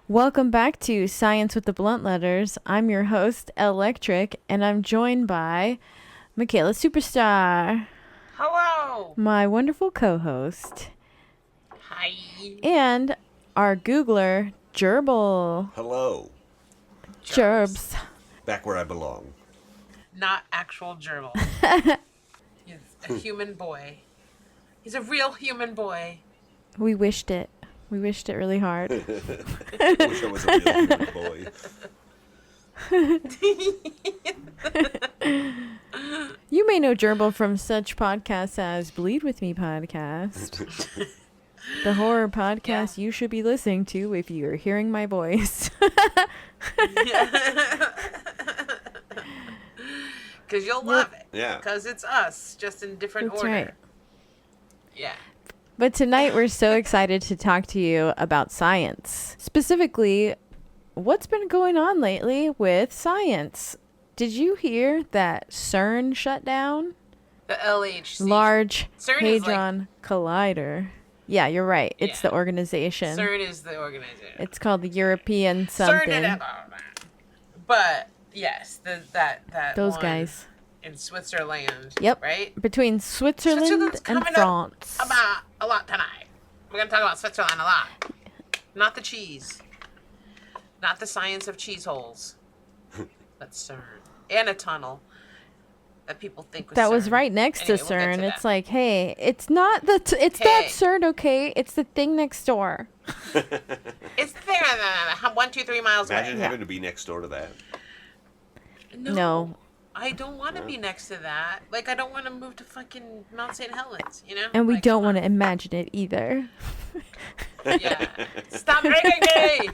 Welcome back to Science with the Blunt Letters. I'm your host, Electric, and I'm joined by Micaela Superstar. Hello! My wonderful co-host. Hi. And our Googler, Gerbil. Hello. Gerbs. Back where I belong. Not actual gerbil. He's a human boy. He's a real human boy. We wished it. We wished it really hard. I wish I was a real human boy. You may know Gerbil from such podcasts as Bleed With Me podcast. The horror podcast you should be listening to if you're hearing my voice. Because you'll love it. Yeah. Because it's us, just in different That's order. right. Yeah. But tonight we're so excited to talk to you about science. Specifically, what's been going on lately with science? Did you hear that CERN shut down? The LHC. Large CERN is Hadron Collider. Yeah, you're right. It's Yeah. the organization. CERN is the organization. It's called the European something. CERN. But, yes, that Those one guys. in Switzerland. Yep. Right? Between Switzerland Switzerland's and coming France. up about a lot tonight. We're going to talk about Switzerland a lot. Not the cheese. Not the science of cheese holes. But CERN. And a tunnel that people think was That CERN. was right next Anyway, to we'll get CERN. to It's that. like, hey, it's not it's not Hey. CERN, okay? It's the thing next door. It's there, 1, 2, 3 miles Imagine away. having to be next door to that. No. I don't want to be next to that. Like, I don't want to move to fucking Mount St. Helens, you know? And we Like, don't come want to imagine it either. on. Yeah. Stop rating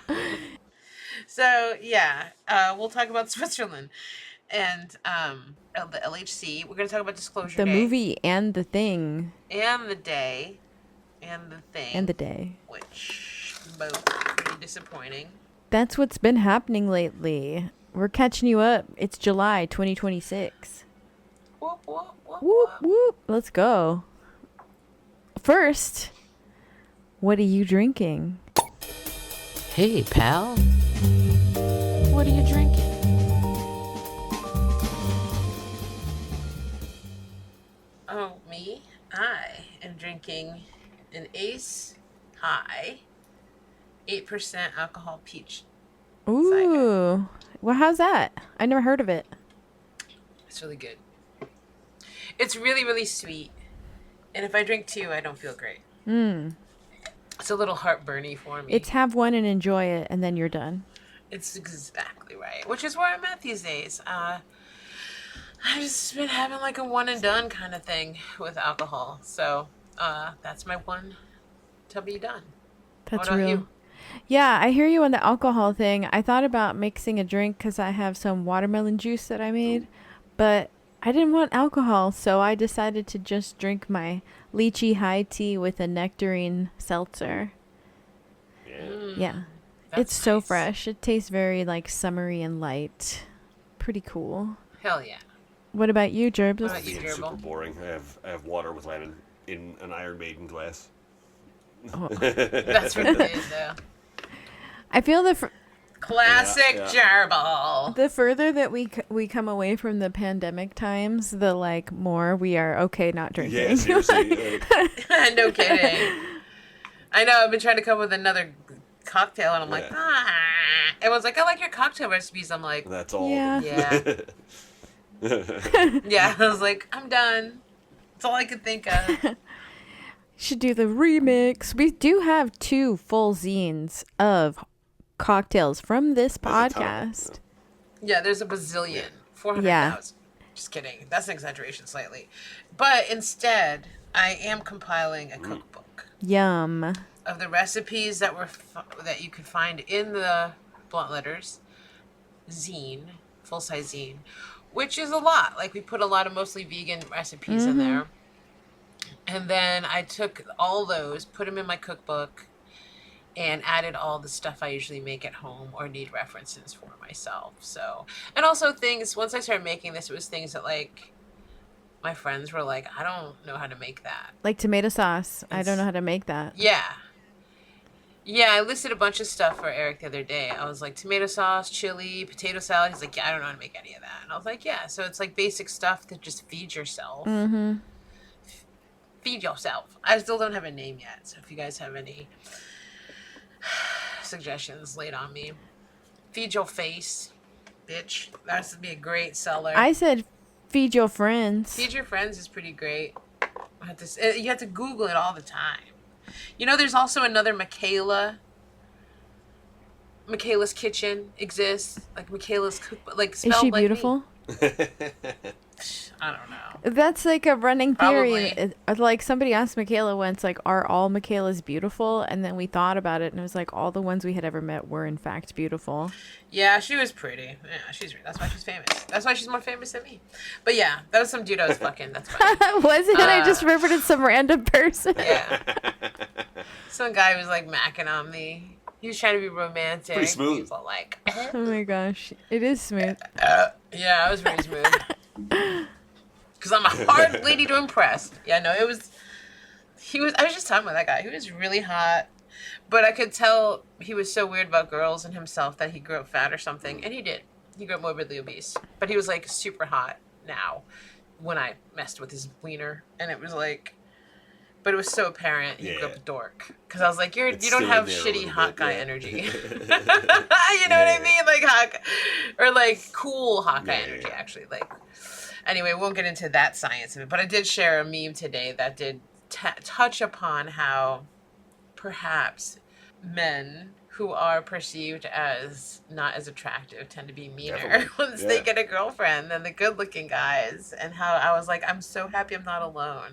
me! So, yeah. We'll talk about Switzerland. And the LHC. We're going to talk about Disclosure The Day. movie and the thing And the day. And the thing. and the day. Which both pretty disappointing. That's what's been happening lately. We're catching you up. It's July 2026. Whoop, whoop, whoop, Whoop, whoop. Let's go. First, what are you drinking? Hey, pal. What are you drinking? Oh, me? I am drinking an Ace High 8% alcohol peach. Ooh. Well, how's that? I never heard of it. It's really good. It's really, really sweet. And if I drink 2, I don't feel great. It's a little heartburny for me. It's have one and enjoy it, and then you're done. It's exactly right. Which is where I'm at these days. I've just been having like a one and done kind of thing with alcohol. So that's my one to be done. That's What about real. you? Yeah, I hear you on the alcohol thing. I thought about mixing a drink because I have some watermelon juice that I made, but I didn't want alcohol, so I decided to just drink my lychee high tea with a nectarine seltzer. Yeah. Yeah. That's It's so nice. fresh. It tastes very like summery and light. Pretty cool. Hell yeah. What about you, Gerbs? What about you? It's super Gerbil. boring. I have water with lemon in an Iron Maiden glass. Oh. That's what it is, though. I feel Classic Yeah. gerbil. the further that we come away from the pandemic times, the like more we are okay not drinking. Yeah, seriously. No kidding. I know. I've been trying to come up with another cocktail, and I'm like, Yeah. Everyone's like, I like your cocktail recipes. I'm like, That's all. Yeah. yeah. Yeah. I was like, I'm done. That's all I could think of. Should do the remix. We do have 2 full zines of cocktails from this There's a ton. podcast. Yeah, there's a bazillion. 400,000. Yeah. Just kidding. That's an exaggeration slightly. But instead, I am compiling a cookbook Yum. of the recipes that that you could find in the Blunt Letters zine, full-size zine, which is a lot. Like, we put a lot of mostly vegan recipes in there. And then I took all those, put them in my cookbook, and added all the stuff I usually make at home or need references for myself. So, and also things, once I started making this, it was things that like my friends were like, I don't know how to make that. Like tomato sauce. I don't know how to make that. Yeah. Yeah, I listed a bunch of stuff for Eric the other day. I was like, tomato sauce, chili, potato salad. He's like, yeah, I don't know how to make any of that. And I was like, yeah. So it's like basic stuff to just feed yourself. Mm-hmm. Feed yourself. I still don't have a name yet. So if you guys have any suggestions, lay it on me. Feed your face, bitch. That would be a great seller. I said feed your friends. Feed your friends is pretty great. You have to Google it all the time. You know, there's also another Micaela. Micaela's Kitchen exists. Like Micaela's cookbook. Like spelled Is she like beautiful? Me. I don't know. That's like a running theory. Probably. Like somebody asked Micaela once, like, are all Micaelas beautiful? And then we thought about it, and it was like all the ones we had ever met were in fact beautiful. Yeah, she was pretty. Yeah, that's why she's famous. That's why she's more famous than me. But yeah, that was some dude I was fucking. That's fine. Was it? I just remembered it's some random person. Yeah. Some guy was like macking on me. He was trying to be romantic. Pretty smooth. He was all like, Oh my gosh, it is smooth. yeah, I was very smooth. Because I'm a hard lady to impress. Yeah, no, I was just talking about that guy. He was really hot. But I could tell he was so weird about girls and himself that he grew up fat or something. And he did. He grew up morbidly obese. But he was like super hot now when I messed with his wiener. And it was like, but it was so apparent he grew up a dork. Because I was like, you don't have shitty hot guy energy. You know what I mean? Like hot, or like cool hot guy energy, actually. Like, anyway, we won't get into that science of it. But I did share a meme today that did touch upon how perhaps men who are perceived as not as attractive tend to be meaner once they get a girlfriend than the good-looking guys, and how I was like, I'm so happy I'm not alone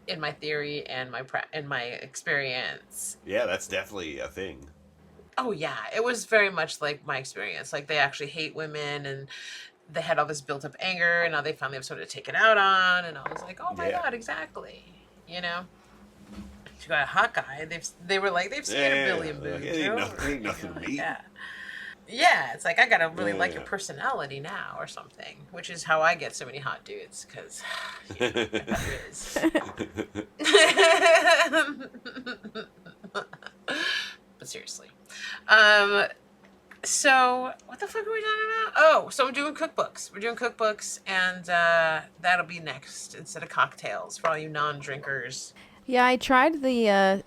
in my theory and my experience. Yeah, that's definitely a thing. Oh yeah, it was very much like my experience. Like they actually hate women, and they had all this built-up anger, and now they finally have something to take it out on. And I was like, oh my god, exactly. You know. You got a hot guy. They've seen a billion boobs. Ain't nothing to me. Yeah, it's like I gotta really like your personality now or something, which is how I get so many hot dudes, because it is. But seriously, so what the fuck are we talking about? Oh, so we're doing cookbooks. And that'll be next instead of cocktails for all you non-drinkers. Yeah, I tried the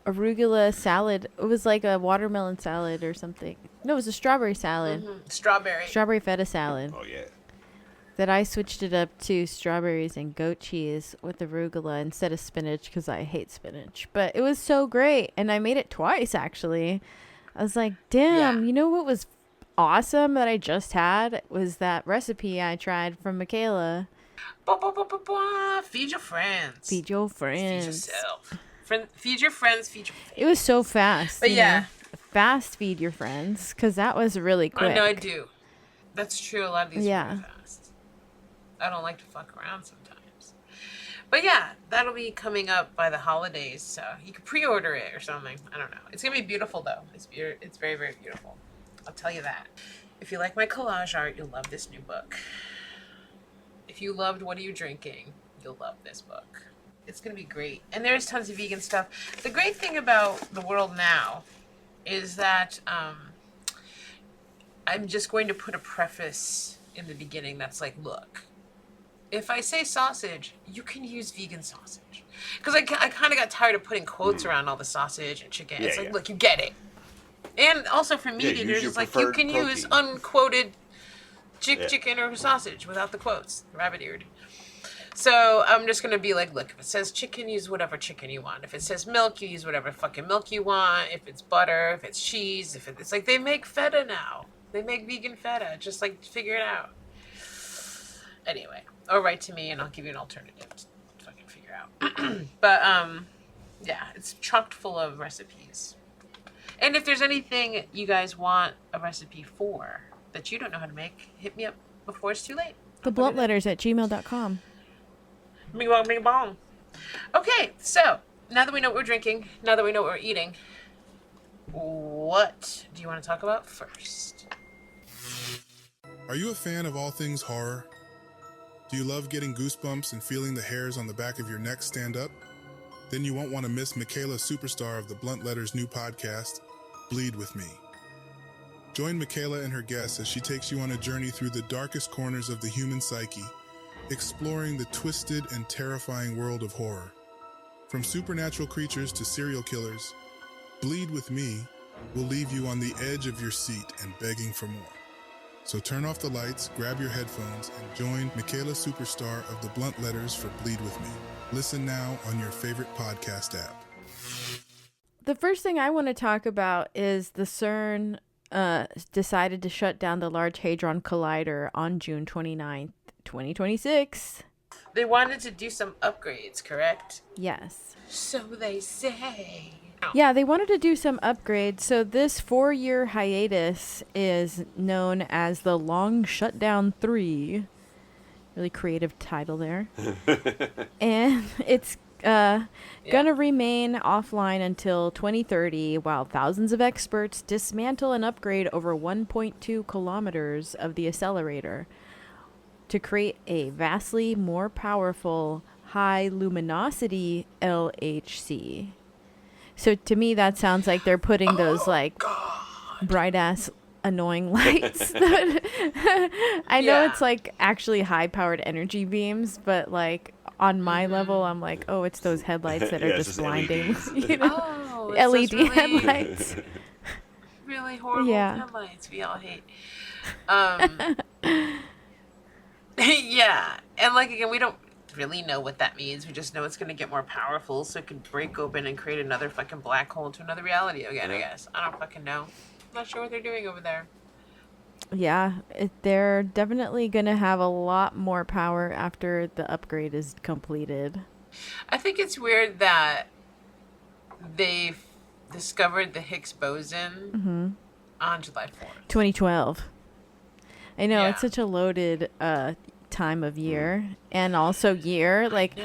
arugula salad. It was like a watermelon salad or something. No, it was a strawberry salad. Mm-hmm. Strawberry feta salad. Oh, yeah. That I switched it up to strawberries and goat cheese with arugula instead of spinach because I hate spinach. But it was so great. And I made it twice, actually. I was like, damn, you know what was awesome that I just had? Was that recipe I tried from Micaela. Feed your friends. Feed your friends. Feed yourself. Feed your friends. Feed your friends. It was so fast. But yeah. Fast feed your friends, because that was really quick. I know, I do. That's true. A lot of these are really fast. I don't like to fuck around sometimes. But yeah, that'll be coming up by the holidays, so you can pre-order it or something. I don't know. It's going to be beautiful, though. It's very, very beautiful. I'll tell you that. If you like my collage art, you'll love this new book. If you loved What Are You Drinking, you'll love this book. It's going to be great. And there's tons of vegan stuff. The great thing about the world now is that I'm just going to put a preface in the beginning that's like, look, if I say sausage, you can use vegan sausage. Because I kind of got tired of putting quotes around all the sausage and chicken. It's like, look, you get it. And also for meat eaters, it's like you can use unquoted chicken or sausage without the quotes, rabbit-eared. So I'm just going to be like, look, if it says chicken, use whatever chicken you want. If it says milk, you use whatever fucking milk you want. If it's butter, if it's cheese, it's like they make feta now. They make vegan feta. Just like figure it out. Anyway, or write to me and I'll give you an alternative to fucking figure out. But yeah, it's chocked full of recipes. And if there's anything you guys want a recipe for that you don't know how to make, hit me up before it's too late. thebluntletters@gmail.com. Bing bong, bing bong. Okay, so now that we know what we're drinking, now that we know what we're eating, what do you want to talk about first? Are you a fan of all things horror? Do you love getting goosebumps and feeling the hairs on the back of your neck stand up? then you won't want to miss Micaela Superstar of the Blunt Letters' new podcast, Bleed With Me. Join Micaela and her guests as she takes you on a journey through the darkest corners of the human psyche, exploring the twisted and terrifying world of horror. From supernatural creatures to serial killers, Bleed With Me will leave you on the edge of your seat and begging for more. So turn off the lights, grab your headphones, and join Micaela Superstar of the Blunt Letters for Bleed With Me. Listen now on your favorite podcast app. The first thing I want to talk about is the CERN decided to shut down the Large Hadron Collider on June 29th, 2026. They wanted to do some upgrades, correct? Yes. So they say. Yeah, they wanted to do some upgrades. So this 4-year hiatus is known as the Long Shutdown 3. Really creative title there. And it's gonna remain offline until 2030 while thousands of experts dismantle and upgrade over 1.2 kilometers of the accelerator to create a vastly more powerful high luminosity LHC. So to me, that sounds like they're putting those bright ass annoying lights. I know it's like actually high powered energy beams, but like on my level, I'm like, oh, it's those headlights that are just blinding. You know, LED really, headlights. Really horrible headlights we all hate. Yeah, and like again, we don't really know what that means. We just know it's going to get more powerful, so it can break open and create another fucking black hole into another reality again. I guess I don't fucking know. I'm not sure what they're doing over there. Yeah, they're definitely going to have a lot more power after the upgrade is completed. I think it's weird that they've discovered the Higgs boson on July 4th. 2012. I know, it's such a loaded time of year. And also year. Like,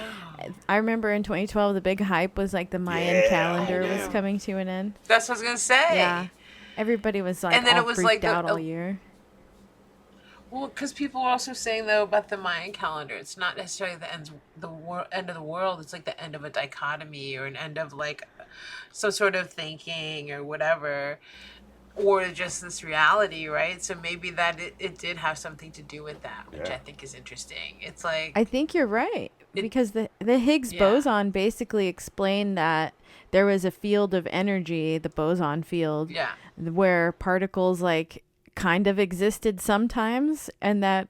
I remember in 2012, the big hype was like the Mayan calendar was coming to an end. That's what I was going to say. Yeah. Everybody was like and then all it was freaked like out all year. Well, because people were also saying though about the Mayan calendar, it's not necessarily the end of the world. It's like the end of a dichotomy or an end of like some sort of thinking or whatever, or just this reality, right? So maybe that it did have something to do with that, which I think is interesting. It's like I think you're right because the Higgs boson basically explained that there was a field of energy, the boson field, where particles like kind of existed sometimes, and that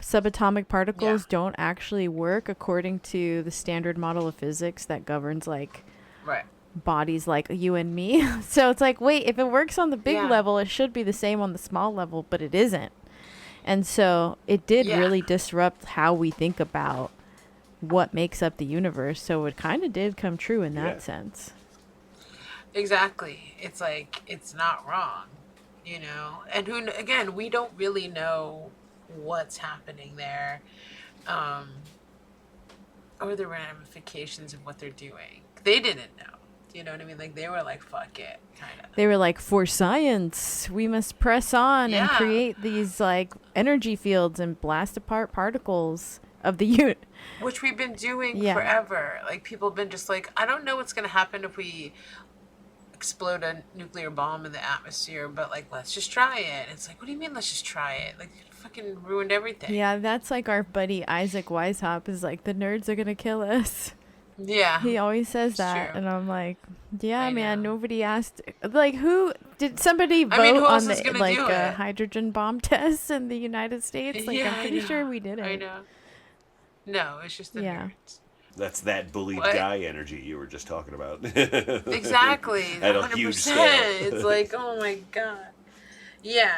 subatomic particles don't actually work according to the standard model of physics that governs like bodies like you and me. So it's like, wait, if it works on the big level, it should be the same on the small level, but it isn't. And so it did really disrupt how we think about what makes up the universe. So it kind of did come true in that sense. Exactly. It's like, it's not wrong, you know? And again, we don't really know what's happening there, or the ramifications of what they're doing. They didn't know. You know what I mean? Like, they were like, fuck it, kind of. They were like, for science, we must press on and create these, like, energy fields and blast apart particles of the which we've been doing forever. Like, people have been just like, I don't know what's going to happen if we explode a nuclear bomb in the atmosphere, but, like, let's just try it. It's like, what do you mean, let's just try it? Like, it fucking ruined everything. Yeah, that's like our buddy Isaac Weishaupt is like, the nerds are going to kill us. Yeah. He always says that. True. And I'm like, yeah, man, nobody asked. Like, who did somebody vote who on else the is gonna do it? Hydrogen bomb tests in the United States? Like, I'm pretty sure we did it. I know. No, it's just the nerds. That's that bullied guy energy you were just talking about. Exactly. At a huge scale. It's like, oh my god. Yeah.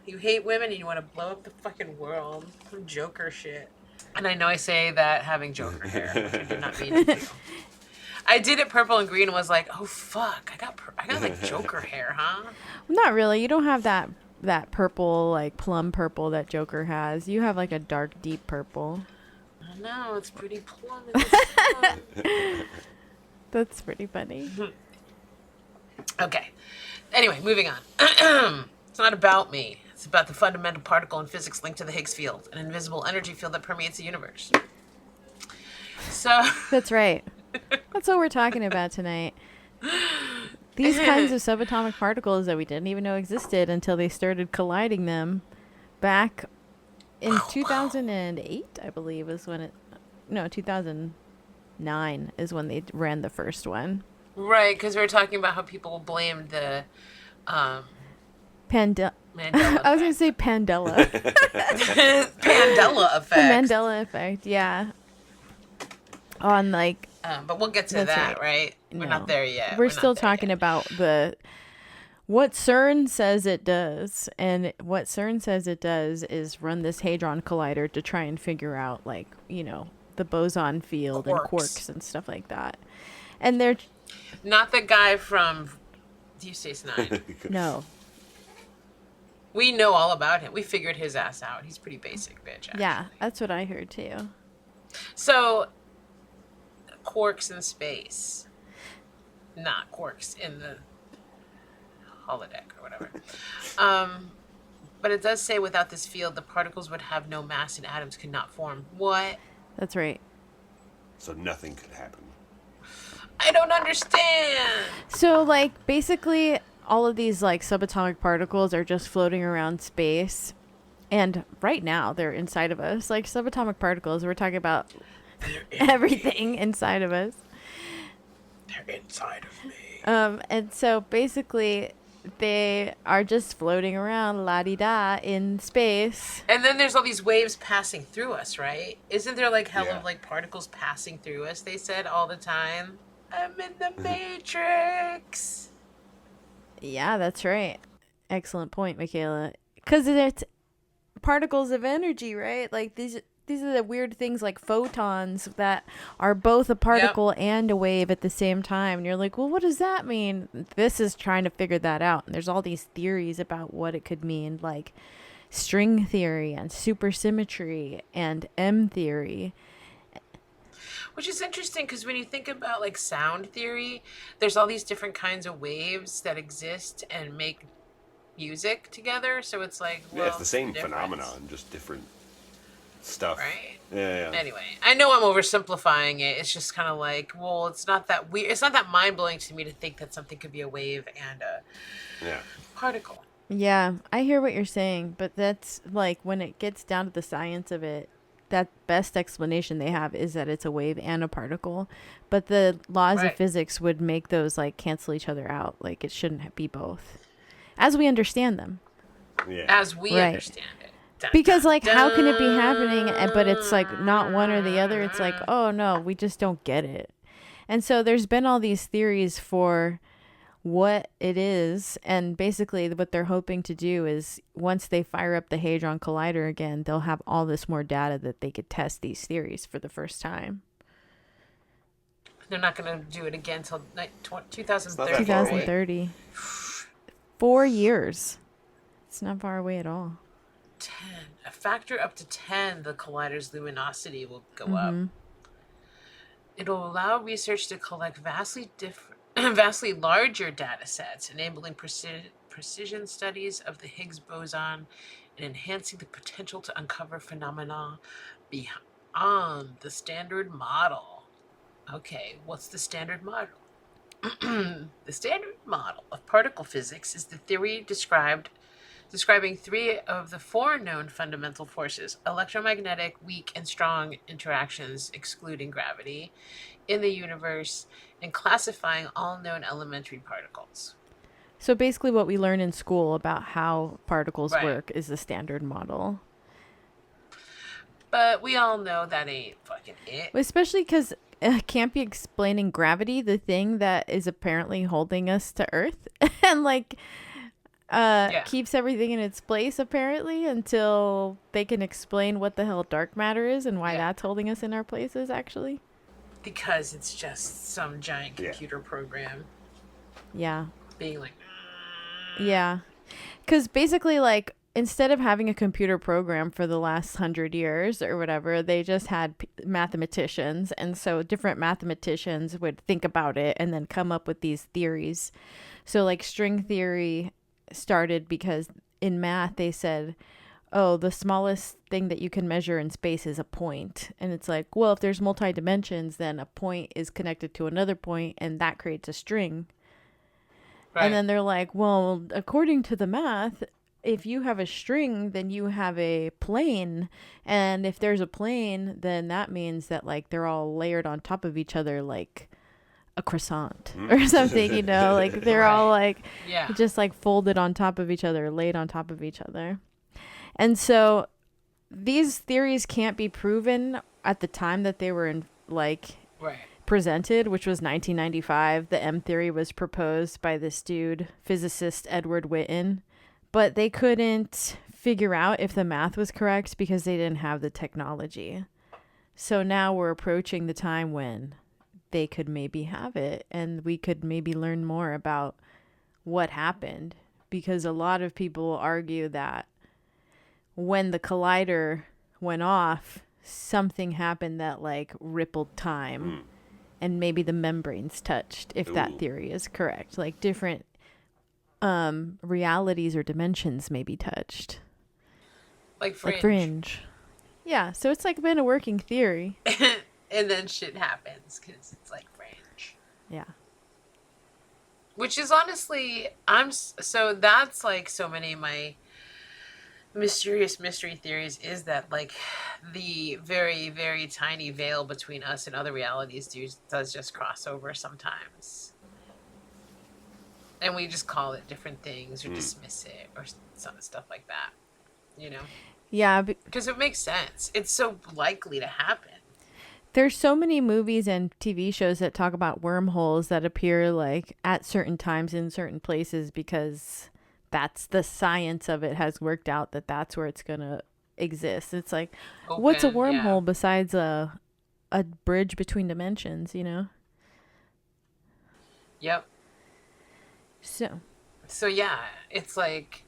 You hate women and you want to blow up the fucking world. Some Joker shit. And I know I say that having Joker hair, which I did not mean to do. I did it purple and green and was like, oh fuck, I got like Joker hair, huh? Not really. You don't have that purple, like plum purple that Joker has. You have like a dark, deep purple. I know, it's pretty plum. That's pretty funny. Okay. Anyway, moving on. It's not about me. It's about the fundamental particle in physics linked to the Higgs field, an invisible energy field that permeates the universe. So that's right. That's what we're talking about tonight. These kinds of subatomic particles that we didn't even know existed until they started colliding them back in 2008, I believe, is when it. No, 2009 is when they ran the first one. Right, because we were talking about how people blamed the Mandela. Mandela I was going to effect. say Pandela. Mandela The effect. Mandela effect, yeah. On like, But we'll get to That's that, right. right? We're no. not there yet. We're not still there talking yet. about what CERN says it does, and what CERN says it does is run this hadron collider to try and figure out, like, the boson field and Quarks. quarks and stuff like that. And they're Not the guy from Deep Space Nine. no, We know all about him. We figured his ass out. He's pretty basic, bitch. Actually. yeah, that's what I heard too. So, quarks in space, not quarks in the holodeck or whatever. But it does say without this field, the particles would have no mass and atoms could not form. What? That's right. So nothing could happen. I don't understand. So, like, basically, all of these, like, subatomic particles are just floating around space. And right now, they're inside of us. Like, subatomic particles, we're talking about everything inside of us. They're inside of me. And so, basically, they are just floating around la-di-da in space. And then there's all these waves passing through us, right? Isn't there like hell Yeah. of like particles passing through us? They said all the time. I'm in the Matrix. Yeah, that's right. Excellent point, Michaela. Because it's particles of energy, right? Like these are the weird things like photons that are both a particle and a wave at the same time. And you're like, well, what does that mean? This is trying to figure that out. And there's all these theories about what it could mean, like string theory and supersymmetry and M theory. Which is interesting because when you think about like sound theory, there's all these different kinds of waves that exist and make music together. So it's like, well, Yeah, it's the same difference, phenomenon, just different stuff. right? Yeah. Anyway, I know I'm oversimplifying it. It's just kind of like, well, it's not that weird. It's not that mind blowing to me to think that something could be a wave and a Yeah. particle. Yeah, I hear what you're saying, but that's like when it gets down to the science of it, that best explanation they have is that it's a wave and a particle. But the laws of Right. physics would make those like cancel each other out. Like it shouldn't be both as we understand them. Yeah. As we Right. understand it. Dun, Because dun, like how can it be dun. happening but it's like not one or the other? It's like, oh no, we just don't get it. And so there's been all these theories for what it is, and basically what they're hoping to do is once they fire up the Hadron Collider again, they'll have all this more data that they could test these theories for the first time. They're not going to do it again until It's not 2030. that far away. 2030. 4 years. It's not far away at all. 10. A factor up to 10, the collider's luminosity will go Mm-hmm. up. It'll allow research to collect vastly larger data sets, enabling precision studies of the Higgs boson and enhancing the potential to uncover phenomena beyond the standard model. Okay, what's the standard model? The standard model of particle physics is the theory describing three of the four known fundamental forces: electromagnetic, weak, and strong interactions, excluding gravity, in the universe, and classifying all known elementary particles. So basically what we learn in school about how particles Right. work is the standard model. But we all know that ain't fucking it. Especially because it can't be explaining gravity, the thing that is apparently holding us to Earth and like keeps everything in its place apparently until they can explain what the hell dark matter is and why Yeah. that's holding us in our places actually. Because it's just some giant Yeah. computer program Yeah. being like, Yeah. Because basically, like, instead of having a computer program for the last 100 years or whatever, they just had mathematicians. And so different mathematicians would think about it and then come up with these theories. So, like, string theory started because in math, they said, oh, the smallest thing that you can measure in space is a point. And it's like, well, if there's multi dimensions, then a point is connected to another point, and that creates a string. Right. And then they're like, well, according to the math, if you have a string, then you have a plane. And if there's a plane, then that means that, like, they're all layered on top of each other like a croissant or something, you know? Like, they're all, like, Yeah. just, like, folded on top of each other, laid on top of each other. And so these theories can't be proven at the time that they were, Right. presented, which was 1995. The M theory was proposed by this dude, physicist Edward Witten, but they couldn't figure out if the math was correct because they didn't have the technology. So now we're approaching the time when they could maybe have it, and we could maybe learn more about what happened, because a lot of people argue that when the collider went off, something happened that, like, rippled time. And maybe the membranes touched, if that theory is correct. Like, different realities or dimensions may be touched. Like Fringe. Like Fringe. Yeah, so it's, like, been a working theory. And then shit happens because it's like Fringe. Yeah. Which is honestly, so that's like so many of my mysterious mystery theories is that, like, the very, very tiny veil between us and other realities does just cross over sometimes. And we just call it different things or dismiss it or some stuff like that, you know? Yeah, Because it makes sense. It's so likely to happen. there's so many movies and TV shows that talk about wormholes that appear, like, at certain times in certain places, because that's the science of it has worked out that that's where it's going to exist. It's like, what's a Open, wormhole yeah. besides a bridge between dimensions, you know? Yep. So, yeah, it's like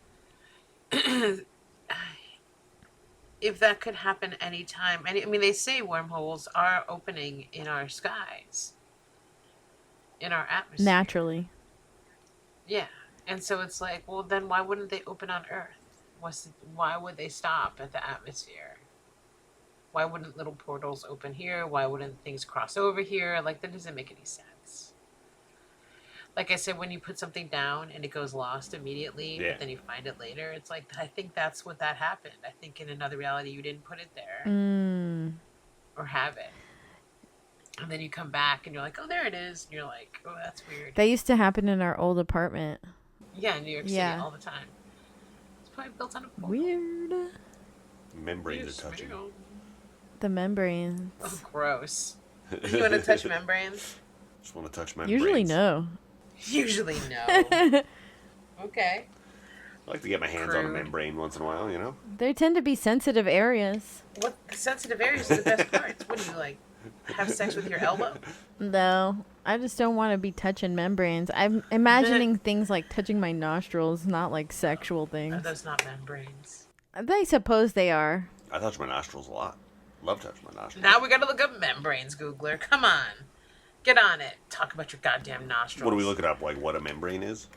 if that could happen anytime. I mean, they say wormholes are opening in our skies, in our atmosphere. naturally. Yeah. And so it's like, well, then why wouldn't they open on Earth? Why would they stop at the atmosphere? Why wouldn't little portals open here? Why wouldn't things cross over here? Like, that doesn't make any sense. Like I said, when you put something down and it goes lost immediately, Yeah. but then you find it later, it's like, I think that's what that happened. I think in another reality you didn't put it there or have it. And then you come back and you're like, oh, there it is. And you're like, oh, that's weird. That used to happen in our old apartment. Yeah, in New York City Yeah. all the time. It's probably built on a portal. Weird. Membranes Yes, are touching. weird. The membranes. Oh, gross. You want to touch membranes? Just want to touch membranes. Usually no. Usually no. Okay. I like to get my hands on a Crude. membrane once in a while, you know? They tend to be sensitive areas. What sensitive areas are the best parts? What do you like? Have sex with your elbow? No, I just don't want to be touching membranes. I'm imagining things like touching my nostrils, not like sexual Are things. those not membranes? I suppose they are. I touch my nostrils a lot. Love touching my nostrils. Now we gotta look up membranes, Googler. Come on. Get on it. Talk about your goddamn nostrils. What do we look it up? Like what a membrane is?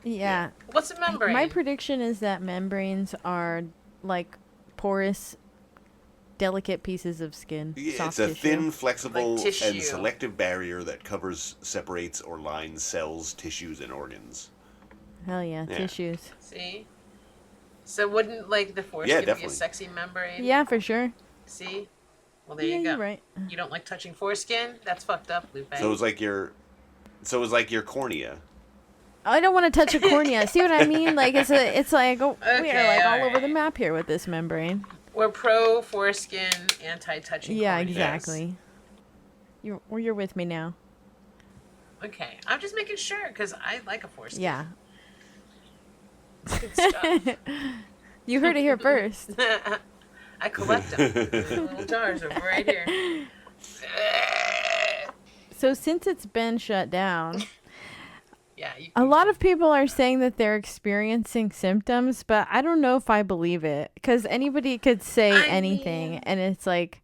Yeah. What's a membrane? My prediction is that membranes are like porous, delicate pieces of skin. Yeah, soft it's a tissue. thin, flexible, Like tissue. and selective barrier that covers, separates, or lines cells, tissues, and organs. Hell yeah, Yeah. tissues. See? So wouldn't, like, the foreskin Yeah, be a definitely. sexy membrane? Yeah, for sure. See? Well, there Yeah, you go. you're right. You don't like touching foreskin? That's fucked up, Lupe. So it's like your cornea. I don't want to touch a cornea. See what I mean? Like it's like we are Okay, like all over the alright. map here with this membrane. We're pro foreskin, anti touching. Yeah, cornea. exactly. You're with me now. Okay, I'm just making sure because I like a foreskin. Yeah. It's good stuff. You heard it here first. I collect them. Little jars are right here. So since it's been shut down, Yeah, you a lot of people are saying that they're experiencing symptoms, but I don't know if I believe it because anybody could say I anything, mean- and it's like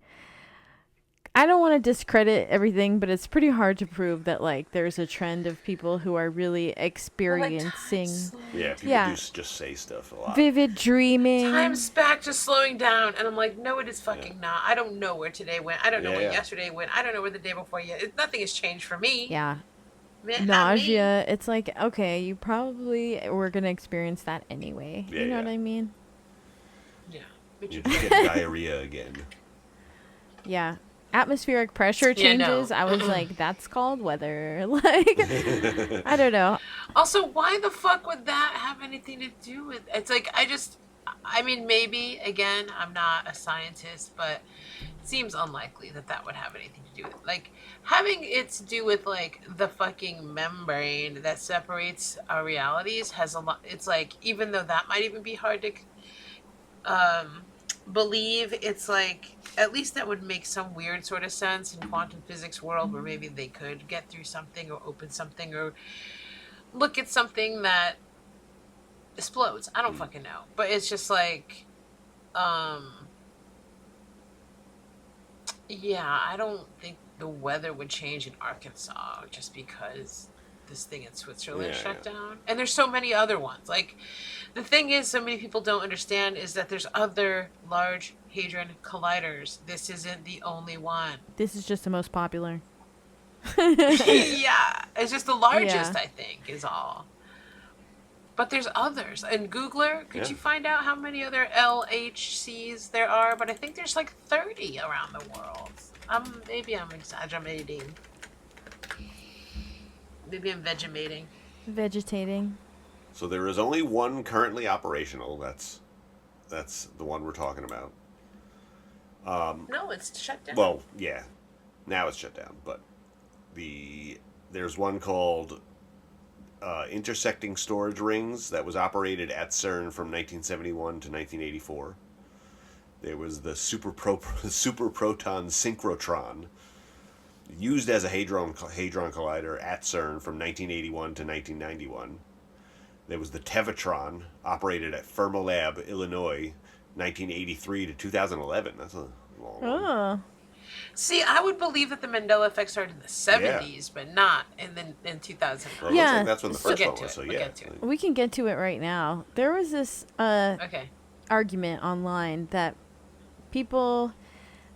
I don't want to discredit everything, but it's pretty hard to prove that like there's a trend of people who are really experiencing Yeah, people Yeah. do just say stuff a lot. vivid dreaming. Time's back to slowing down, and I'm like, no, it is fucking not. I don't know where today went. I don't know Yeah, where yeah. yesterday went. I don't know where the day before yet. Nothing has changed for me. Yeah. Man, not me. Nausea. It's like, okay, you probably were going to experience that anyway. Yeah, you know yeah. what I mean? Yeah. But You you- just get diarrhea again. Yeah. Atmospheric pressure Yeah, no. changes. I was like, that's called weather. Like, I don't know. Also, why the fuck would that have anything to do with? It's like I mean, maybe again, I'm not a scientist, but it seems unlikely that that would have anything to do with like having it to do with like the fucking membrane that separates our realities has a lot. It's like even though that might even be hard to believe, it's like at least that would make some weird sort of sense in quantum physics world where maybe they could get through something or open something or look at something that explodes. I don't fucking know. But it's just like yeah, I don't think the weather would change in Arkansas just because this thing in Switzerland Yeah, shut yeah. down. And there's so many other ones. Like the thing is so many people don't understand is that there's other large hadron colliders. This isn't the only one. This is just the most popular. Yeah, it's just the largest, Yeah. I think, is all. But there's others. And Googler, could Yeah. you find out how many other LHCs there are? But I think there's like 30 around the world. Maybe I'm exaggerating. Maybe I'm vegetating. Vegetating. So there is only one currently operational. That's the one we're talking about. No, it's shut down. Well, yeah. Now it's shut down, but there's one called intersecting storage rings that was operated at CERN from 1971 to 1984. There was the super proton synchrotron used as a hadron collider at CERN from 1981 to 1991. There was the Tevatron operated at Fermilab, Illinois, 1983 to 2011. That's a long one. Oh. See, I would believe that the Mandela effect started in the 70s, but not in 2000. Well, it looks Yeah, like that's when the so- first We'll one get was. to So it, we'll yeah, get to it. We can get to it right now. There was this Okay. argument online that people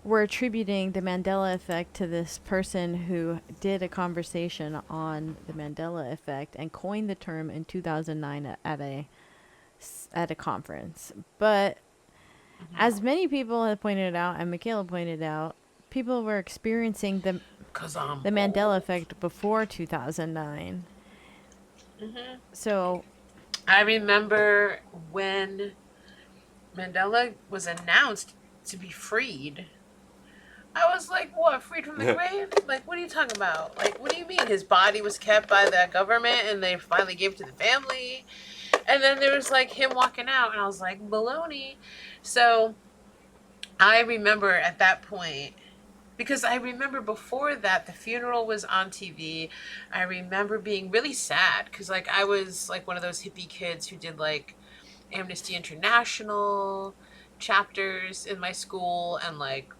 were attributing the Mandela effect to this person who did a conversation on the Mandela effect and coined the term in 2009 at a conference. But as many people have pointed out, and Micaela pointed out, people were experiencing the 'Cause Mandela effect before 2009. So I remember when Mandela was announced to be freed. I was like, what, freed from the grave? Like, what are you talking about? Like, what do you mean? His body was kept by the government and they finally gave it to the family? And then there was like him walking out, and I was like, baloney. So I remember at that point, because I remember before that the funeral was on TV. I remember being really sad because like I was like one of those hippie kids who did like Amnesty International chapters in my school, and like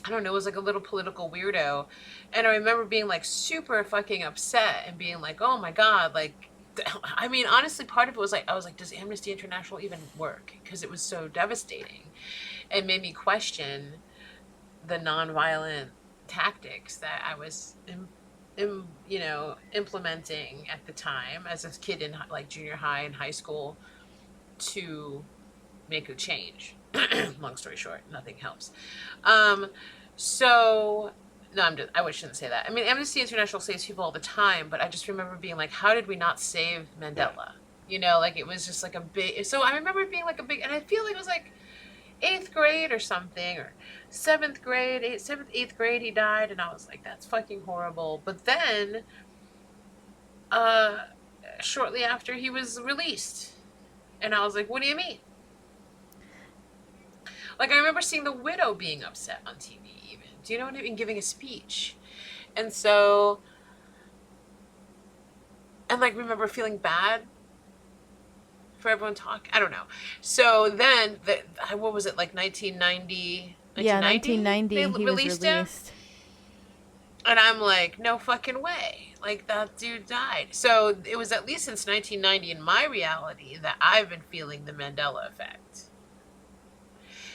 I don't know, it was like a little political weirdo. And I remember being like super fucking upset and being like, oh my God, like, I mean, honestly, part of it was like, I was like, does Amnesty International even work? Because it was so devastating. It made me question the nonviolent tactics that I was, implementing at the time as a kid in like junior high and high school to make a change. Long story short, nothing helps. So no, I shouldn't say that. I mean, Amnesty International saves people all the time, but I just remember being like, how did we not save Mandela? You know, like it was just like a big, so I remember it being like a big, and I feel like it was like 8th grade or something, or 7th grade, 8th grade he died, and I was like, that's fucking horrible. But then, shortly after he was released, and I was like, what do you mean? Like, I remember seeing the widow being upset on TV even. Do you know what I mean? Giving a speech. And so, and like remember feeling bad for everyone talking. I don't know. So then, what was it, like 1990, Yeah, 1990? 1990 They he was released him? released. And I'm like, no fucking way. Like, that dude died. So it was at least since 1990 in my reality that I've been feeling the Mandela effect.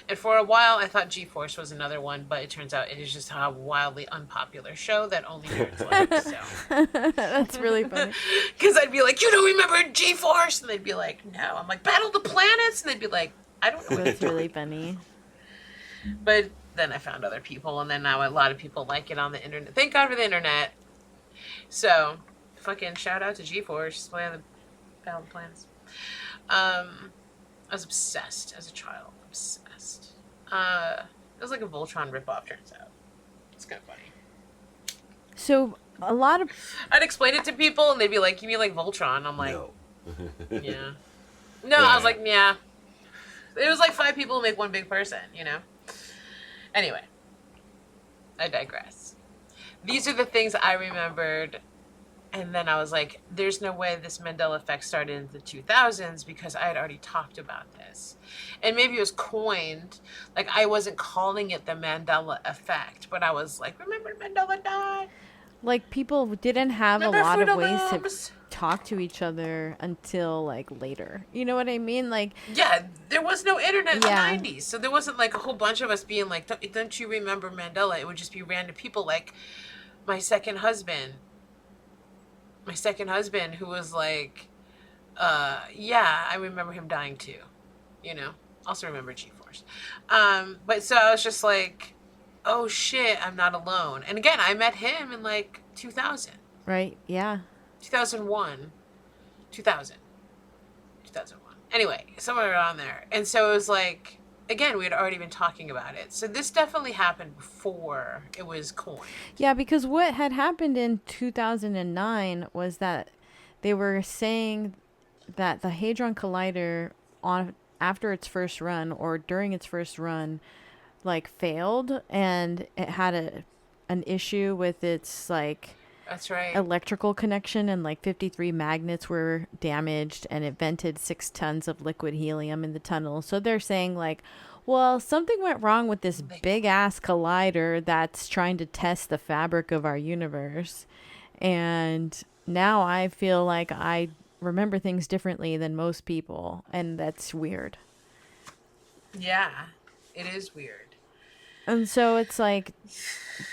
And for a while, I thought G-Force was another one, but it turns out it is just a wildly unpopular show that only nerds like. So, That's really funny. because I'd be like, you don't remember G-Force? And they'd be like, no. I'm like, Battle of the Planets? And they'd be like, I don't know what That's really funny. But then I found other people, and then now a lot of people like it on the internet. Thank God for the internet. So, fucking shout out to G-Force, playing the Battle of the Planets. I was obsessed as a child. Obsessed. It was like a Voltron ripoff, turns out. It's kind of funny. So a lot of I'd explain it to people, and they'd be like, you mean like Voltron? I'm like, No. yeah. No, I was like, yeah. It was like 5 people who make one big person, you know? Anyway, I digress. These are the things I remembered, and then I was like, there's no way this Mandela effect started in the 2000s because I had already talked about this. And maybe it was coined, like I wasn't calling it the Mandela effect, but I was like, remember Mandela died? like people didn't have Remember a lot of Fruit ways to Looms? talk to each other until like later. You know what I mean? Like Yeah, there was no internet Yeah. in the 90s, so there wasn't like a whole bunch of us being like, don't you remember Mandela? It would just be random people like my second husband who was like, yeah, I remember him dying too, you know? Also remember G-Force. But so I was just like, oh shit, I'm not alone. And again, I met him in like 2000, right? Yeah. 2001, 2000, 2001. Anyway, somewhere around there. And so it was like, again, we had already been talking about it. So this definitely happened before it was coined. Yeah, because what had happened in 2009 was that they were saying that the Hadron Collider after its first run or during its first run like failed, and it had an issue with its like That's right. electrical connection, and like 53 magnets were damaged, and it vented 6 tons of liquid helium in the tunnel. So they're saying like, well, something went wrong with this big ass collider that's trying to test the fabric of our universe. And now I feel like I remember things differently than most people, and that's weird. Yeah, it is weird. And so it's like,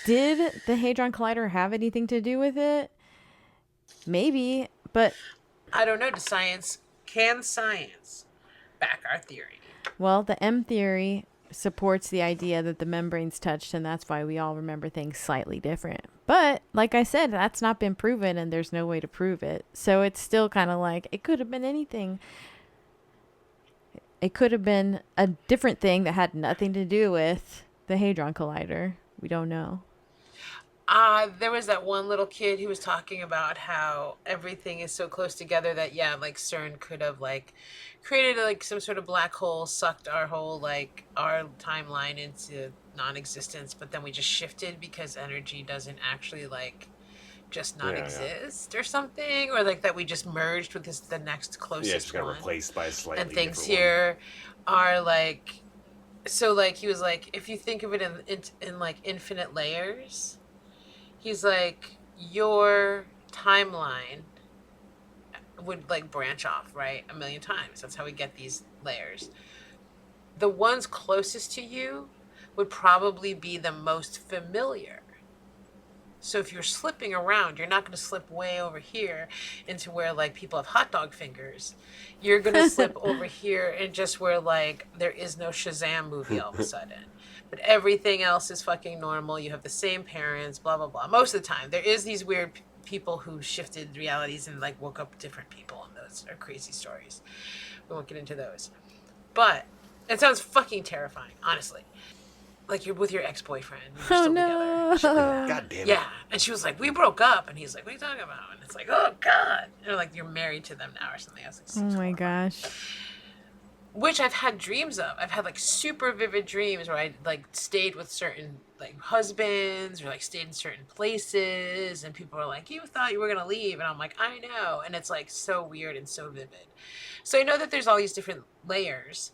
did the Hadron Collider have anything to do with it? Maybe, but I don't know. Can science back our theory? well, the M theory supports the idea that the membrane's touched, and that's why we all remember things slightly different. But like I said, that's not been proven, and there's no way to prove it. So it's still kind of like, it could have been anything. It could have been a different thing that had nothing to do with the Hadron Collider. We don't know. There was that one little kid who was talking about how everything is so close together that, yeah, like CERN could have like created like some sort of black hole, sucked our whole like our timeline into non-existence, but then we just shifted because energy doesn't actually like just not exist or something, or like that we just merged with the next closest Yeah, it's got one. replaced by a slightly And things different here are like, so like he was like, if you think of it in like infinite layers, he's like, your timeline would like branch off, right, 1,000,000 times. That's how we get these layers. The ones closest to you would probably be the most familiar. So if you're slipping around, you're not going to slip way over here into where like people have hot dog fingers. You're going to slip over here and just where like there is no Shazam movie all of a sudden. But everything else is fucking normal. You have the same parents, blah, blah, blah. Most of the time. There is these weird people who shifted realities and like woke up different people. And those are crazy stories. We won't get into those. But it sounds fucking terrifying, honestly. Like you're with your ex-boyfriend. You're still together. no. God damn it. Yeah, and she was like, "We broke up," and he's like, "What are you talking about?" And it's like, "Oh God!" And like, "You're married to them now," or something. I was like, Oh my gosh. which I've had dreams of. I've had like super vivid dreams where I like stayed with certain like husbands or like stayed in certain places, and people are like, "You thought you were gonna leave," and I'm like, "I know," and it's like so weird and so vivid. So I know that there's all these different layers.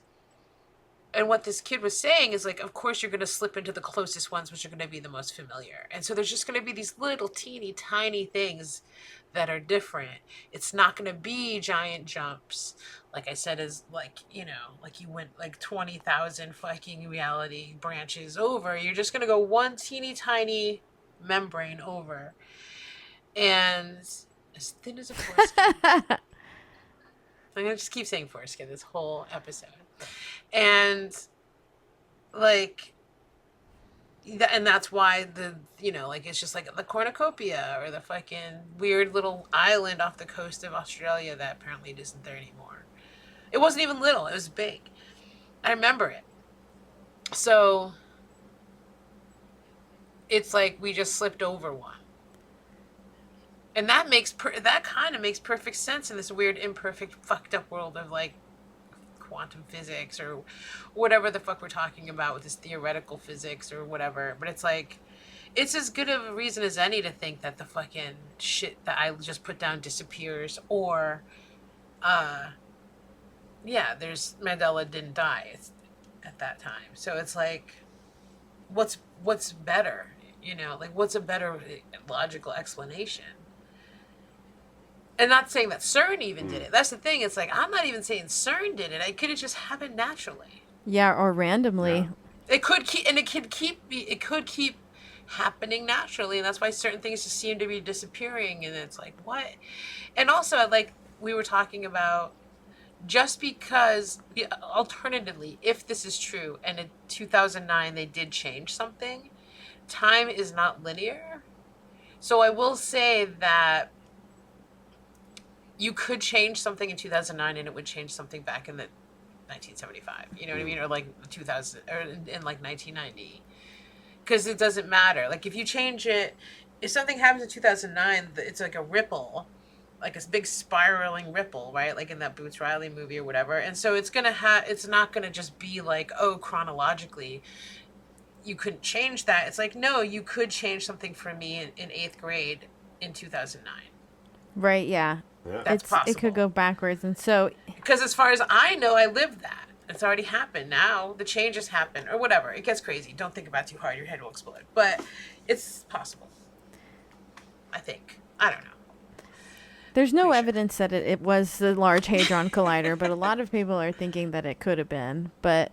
And what this kid was saying is like, of course you're going to slip into the closest ones, which are going to be the most familiar. And so there's just going to be these little teeny tiny things that are different. It's not going to be giant jumps. Like I said, is like, you know, like you went like 20,000 fucking reality branches over. You're just going to go one teeny tiny membrane over. And as thin as a foreskin. I'm going to just keep saying foreskin this whole episode. And like, and that's why the, you know, like it's just like the cornucopia or the fucking weird little island off the coast of Australia that apparently isn't there anymore. It wasn't even little, it was big. I remember it. So it's like we just slipped over one. And that makes that kind of makes perfect sense in this weird, imperfect, fucked up world of like quantum physics or whatever the fuck we're talking about with this theoretical physics or whatever. But it's like, it's as good of a reason as any to think that the fucking shit that I just put down disappears, or yeah, there's Mandela didn't die at that time. So it's like, what's better, you know, like what's a better logical explanation? And not saying that CERN even did it. That's the thing. It's like, I'm not even saying CERN did it. It could have just happened naturally. Yeah, or randomly. Yeah. It could keep happening naturally, and that's why certain things just seem to be disappearing. And it's like, what? And also, like we were talking about, just because, alternatively, if this is true, and in 2009 they did change something, time is not linear. So I will say that you could change something in 2009 and it would change something back in the 1975, you know what I mean? Or like 2000, or in like 1990. Because it doesn't matter. Like if you change it, if something happens in 2009, it's like a ripple, like a big spiraling ripple, right? Like in that Boots Riley movie or whatever. And so it's not gonna just be like, oh, chronologically, you couldn't change that. It's like, no, you could change something for me in 8th grade in 2009. Right, yeah. That's possible. It could go backwards. And so, because as far as I know, I lived that. It's already happened. Now the changes happen or whatever. It gets crazy. Don't think about it too hard. Your head will explode. But it's possible. I think. I don't know. There's no evidence that it was the Large Hadron Collider, but a lot of people are thinking that it could have been. But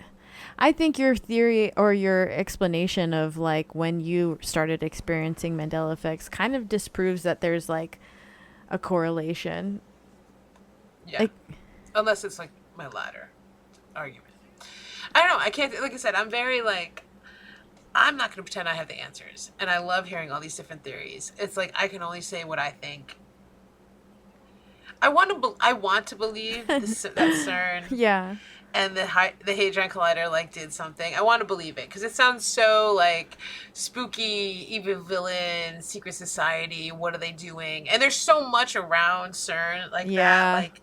I think your theory or your explanation of like when you started experiencing Mandela effects kind of disproves that there's like a correlation. Yeah. Unless it's like my latter argument. I don't know. I can't, like I said, I'm very like, I'm not going to pretend I have the answers. And I love hearing all these different theories. It's like, I can only say what I think. I want to believe that CERN Yeah. and the Hadron Collider like did something. I want to believe it because it sounds so like spooky, evil villain, secret society. What are they doing? And there's so much around CERN like that. Like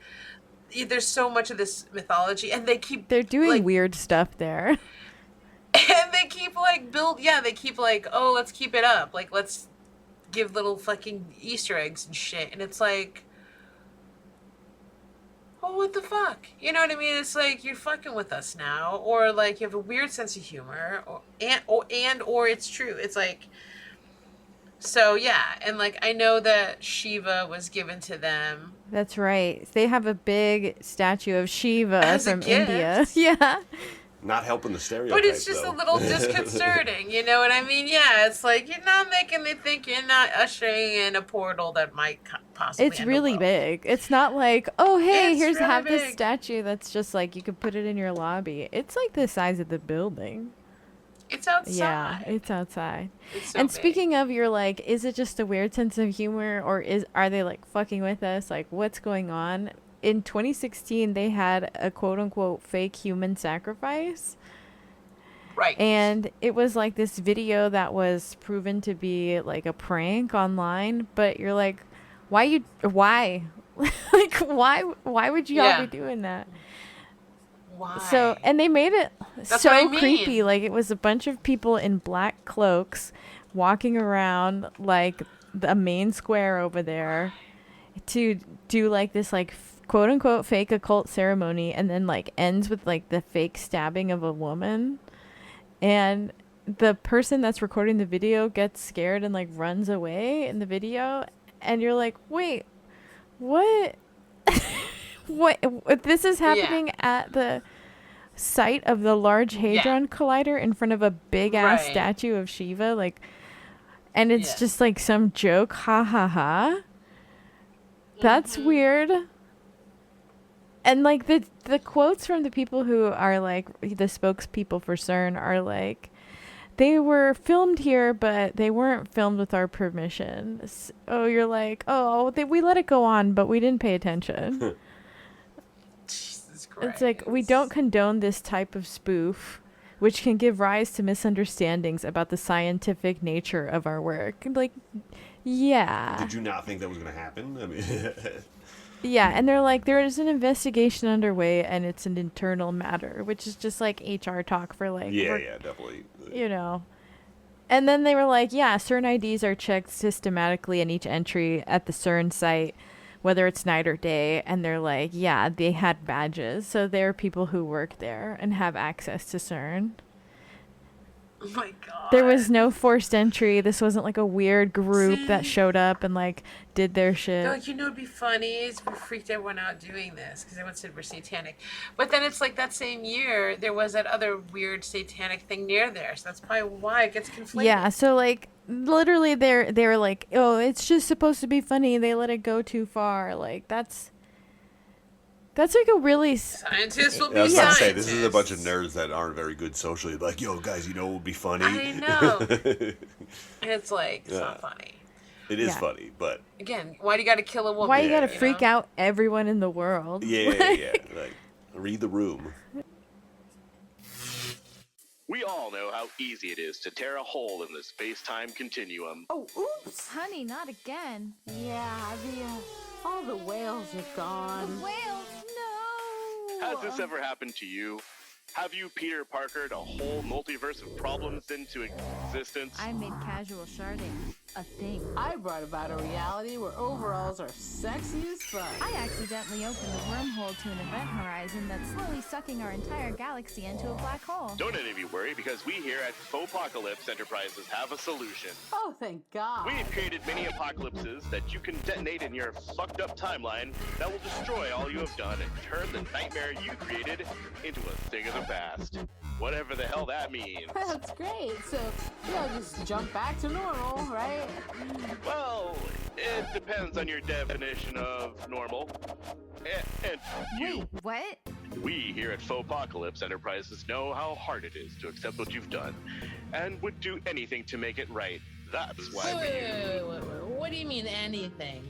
there's so much of this mythology, and they're doing like, weird stuff there. And they keep like they keep like, oh, let's keep it up. Like let's give little fucking Easter eggs and shit. And it's like, oh, what the fuck? You know what I mean? It's like you're fucking with us now, or like you have a weird sense of humor, or it's true. It's like, so yeah, and like I know that Shiva was given to them. That's right. They have a big statue of Shiva from India. Yeah. Not helping the stereotype, but it's just a little disconcerting, you know what I mean? Yeah, it's like you're not making me think, you're not ushering in a portal that might possibly It's really big. It's not like, oh, hey, here's this statue that's just like you could put it in your lobby. It's like the size of the building. It's outside. Yeah, it's outside. It's so and big. Speaking of, you're like, is it just a weird sense of humor, or are they like fucking with us? Like, what's going on? In 2016, they had a quote-unquote fake human sacrifice. Right. And it was like this video that was proven to be like a prank online. But you're like, why? Like, why would you all be doing that? Why? So, and they made it That's so what I mean. creepy. Like, it was a bunch of people in black cloaks walking around like the main square over there to do like this like quote unquote fake occult ceremony, and then like ends with like the fake stabbing of a woman, and the person that's recording the video gets scared and like runs away in the video, and you're like, wait, what? What? This is happening at the site of the Large Hadron Collider in front of a big ass Right. statue of Shiva, like, and it's Yes. just like some joke, ha ha ha. That's weird. And like the quotes from the people who are like the spokespeople for CERN are like, they were filmed here, but they weren't filmed with our permission. Oh, you're like, oh, we let it go on, but we didn't pay attention. Jesus Christ. It's like, we don't condone this type of spoof, which can give rise to misunderstandings about the scientific nature of our work. Like, yeah. Did you not think that was going to happen? I mean, Yeah, and they're like, there is an investigation underway, and it's an internal matter, which is just like HR talk for like, yeah, definitely. you know. And then they were like, yeah, CERN IDs are checked systematically in each entry at the CERN site, whether it's night or day. And they're like, yeah, they had badges. So there are people who work there and have access to CERN. Oh my God. There was no forced entry. This wasn't like a weird group that showed up and like did their shit. They're like, you know, it'd be funny is we freaked everyone out doing this because everyone said we're satanic. But then it's like that same year there was that other weird satanic thing near there, so that's probably why it gets conflated. Yeah, so like literally they were like, oh, it's just supposed to be funny. They let it go too far. Like that's like a really Scientists will be I was about to say, scientists. this is a bunch of nerds that aren't very good socially. Like, yo, guys, you know what would be funny? I know. And it's like, it's not Yeah. funny. It is Yeah. funny, but Again, why do you got to kill a woman? why you gotta Yeah. freak out everyone in the world. yeah. Like, read the room. We all know how easy it is to tear a hole in the space-time continuum. Oh, oops. Honey, not again. Yeah, all the whales are gone. Whales, no! Has this ever happened to you? Have you Peter Parkered a whole multiverse of problems into existence? I made casual sharding a thing. I brought about a reality where overalls are sexy as fuck. I accidentally opened a wormhole to an event horizon that's slowly sucking our entire galaxy into a black hole. Don't any of you worry, because we here at Fopocalypse Enterprises have a solution. Oh, thank God. We've created mini apocalypses that you can detonate in your fucked up timeline that will destroy all you have done and turn the nightmare you created into a thing of the past. Whatever the hell that means. That's great. So, just jump back to normal, right? Well, it depends on your definition of normal. And you, What? we here at Fopocalypse Enterprises know how hard it is to accept what you've done and would do anything to make it right. That's why Wait. What do you mean anything?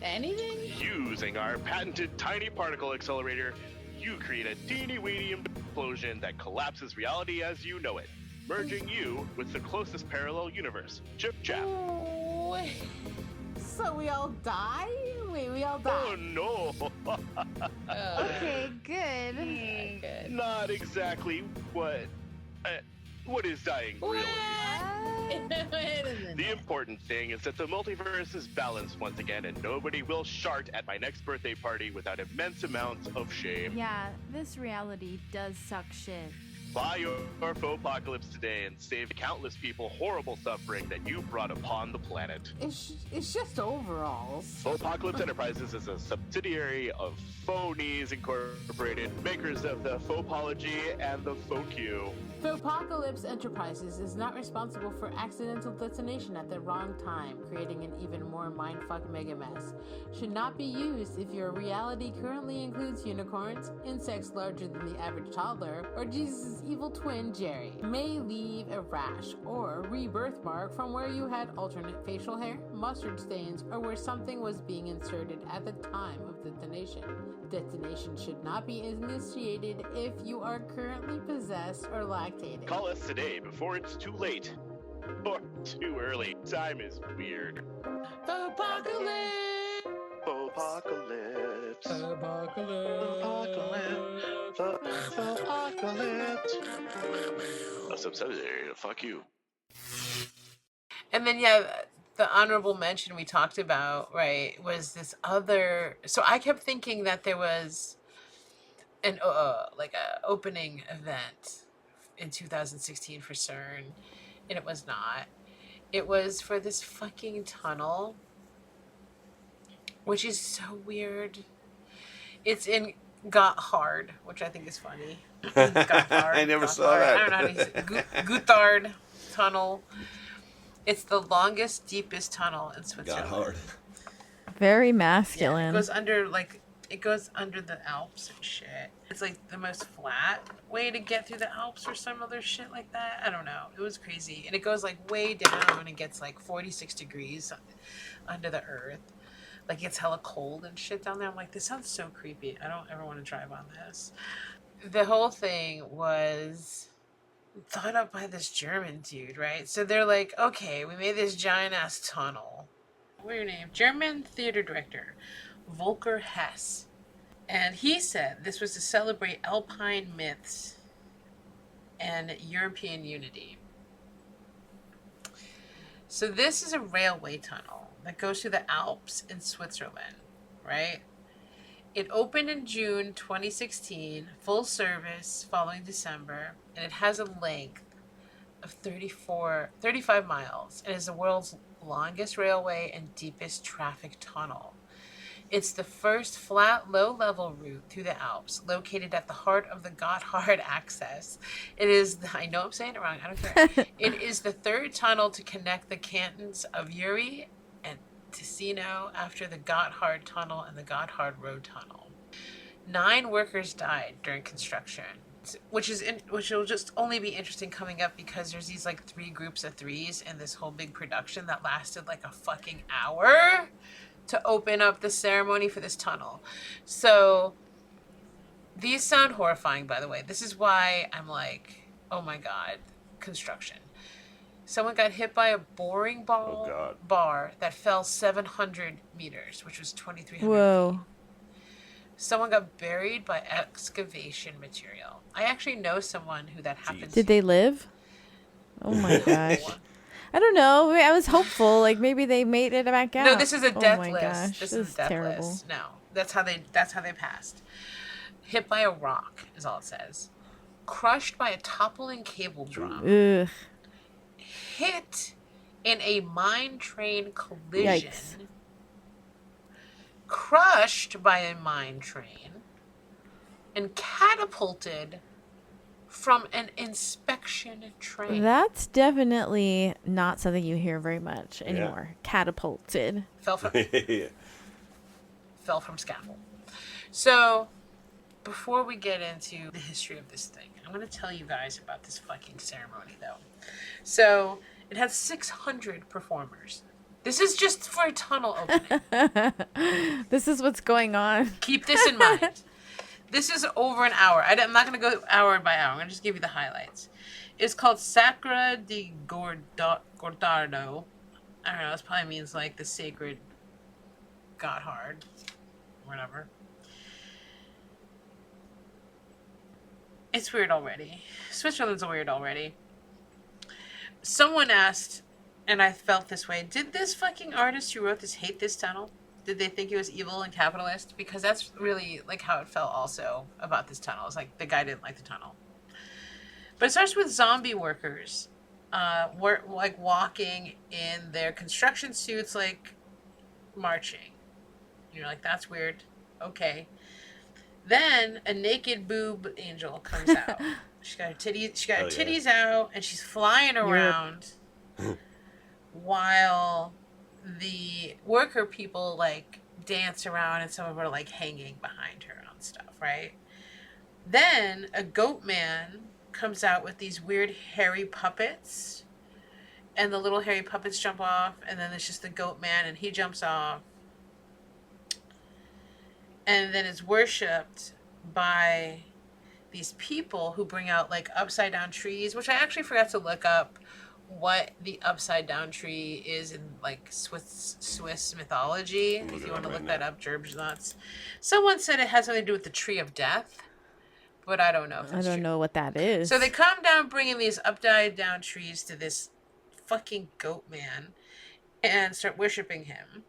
Anything? using our patented tiny particle accelerator, you create a teeny-weeny implosion that collapses reality as you know it, merging you with the closest parallel universe. Chip chap. So we all die? Wait, we all Oh die. no! Okay, good. Good. Not exactly what is dying really. Wait a minute. The important thing is that the multiverse is balanced once again, and nobody will shart at my next birthday party without immense amounts of shame. Yeah, this reality does suck shit. Buy your Fopocalypse today and save countless people horrible suffering that you brought upon the planet. It's just overalls. Fopocalypse Enterprises is a subsidiary of Phonies Incorporated, makers of the Fopology and the FOQ. Fopocalypse Enterprises is not responsible for accidental detonation at the wrong time, creating an even more mindfuck mega mess. Should not be used if your reality currently includes unicorns, insects larger than the average toddler, or Jesus' evil twin Jerry. May leave a rash or rebirth mark from where you had alternate facial hair, mustard stains, or where something was being inserted at the time of detonation. Detonation should not be initiated if you are currently possessed or lactating. Call us today before it's too late. Or too early. Time is weird. Apocalypse. Fopocalypse. Apocalypse. A subsidiary of fuck you. And then, yeah, the honorable mention we talked about, right, was this other. So I kept thinking that there was an like a opening event in 2016 for CERN, and it was not. It was for this fucking tunnel, which is so weird. It's in Gotthard, which I think is funny. Gotthard, I never Gotthard. saw that. I don't know how to use it. Gotthard tunnel. It's the longest, deepest tunnel in Switzerland. Gotthard. Very masculine. Yeah, it goes under the Alps and shit. It's like the most flat way to get through the Alps or some other shit like that. I don't know. It was crazy. And it goes like way down and it gets like 46 degrees under the earth. Like it's hella cold and shit down there. I'm like, this sounds so creepy. I don't ever want to drive on this. The whole thing was thought up by this German dude, right? So they're like, okay, we made this giant ass tunnel. What's your name? German theater director, Volker Hess. And he said this was to celebrate Alpine myths and European unity. So this is a railway tunnel that goes through the Alps in Switzerland, right? It opened in June 2016, full service following December, and it has a length of 35 miles. It is the world's longest railway and deepest traffic tunnel. It's the first flat, low-level route through the Alps, located at the heart of the Gotthard axis. It is, I know I'm saying it wrong, I don't care. It is the third tunnel to connect the cantons of Uri and Ticino after the Gotthard Tunnel and the Gotthard Road Tunnel. 9 workers died during construction, which will just only be interesting coming up because there's these like 3 groups of 3s in this whole big production that lasted like a fucking hour to open up the ceremony for this tunnel. So these sound horrifying, by the way. This is why I'm like, oh my God, construction. Someone got hit by a boring ball bar that fell 700 meters, which was 2,300 Whoa. feet. Someone got buried by excavation material. I actually know someone who that happened to. Did they live? Oh my gosh. I don't know. I was hopeful. Like maybe they made it back out. No, this is a death oh my list. Gosh. This is a death terrible. list. No, that's how they passed. Hit by a rock is all it says. Crushed by a toppling cable drum. Ugh. Hit in a mine train collision. Yikes. Crushed by a mine train. And catapulted from an inspection train. That's definitely not something you hear very much anymore. Yeah. Catapulted. Fell from scaffold. So, before we get into the history of this thing, I'm going to tell you guys about this fucking ceremony, though. So, it had 600 performers. This is just for a tunnel opening. This is what's going on. Keep this in mind. This is over an hour. I'm not going to go hour by hour. I'm going to just give you the highlights. It's called Sacra di Gordardo. I don't know. This probably means like the sacred Gotthard. Whatever. It's weird already. Switzerland's weird already. Someone asked, and I felt this way, did this fucking artist who wrote this hate this tunnel? Did they think it was evil and capitalist? Because that's really like how it felt also about this tunnel. It's like the guy didn't like the tunnel. But it starts with zombie workers, like walking in their construction suits, like marching. You're like, that's weird. Okay. Then a naked boob angel comes out. She got her titties out, and she's flying around while the worker people like dance around, and some of them are like hanging behind her on stuff, right? Then a goat man comes out with these weird hairy puppets, and the little hairy puppets jump off, and then there's just the goat man, and he jumps off, and then it's worshipped by these people who bring out like upside down trees, which I actually forgot to look up what the upside down tree is in like Swiss mythology. If you want to look that up, Gerb's nuts. Someone said it has something to do with the tree of death, but I don't know if that's I don't know what that is. So they come down bringing these upside down trees to this fucking goat man, and start worshiping him.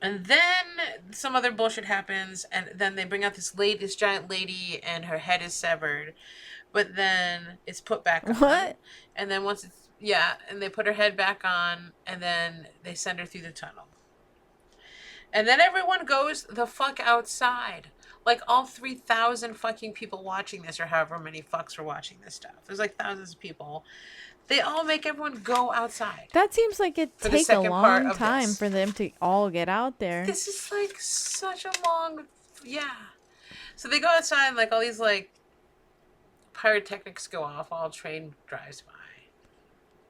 And then some other bullshit happens, and then they bring out this giant lady, and her head is severed, but then it's put back on. What? And then once it's, and they put her head back on, and then they send her through the tunnel. And then everyone goes the fuck outside. Like all 3,000 fucking people watching this, or however many fucks were watching this stuff. There's like thousands of people. They all make everyone go outside. That seems like it take a long time for them to all get out there. This is like such a long, So they go outside, and like all these like pyrotechnics go off while a train drives by.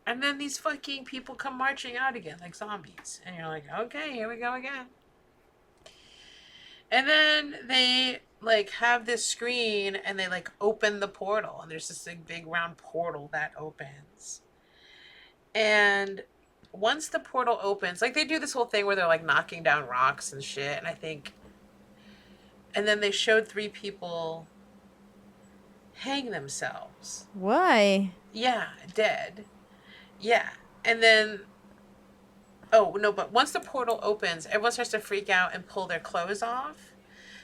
And then these fucking people come marching out again like zombies. And you're like, okay, here we go again. And then they like have this screen, and they like open the portal, and there's this like big round portal that opens. And once the portal opens, like they do this whole thing where they're like knocking down rocks and shit, and then they showed 3 people hang themselves. Why? Yeah, dead. Yeah. And then but once the portal opens, everyone starts to freak out and pull their clothes off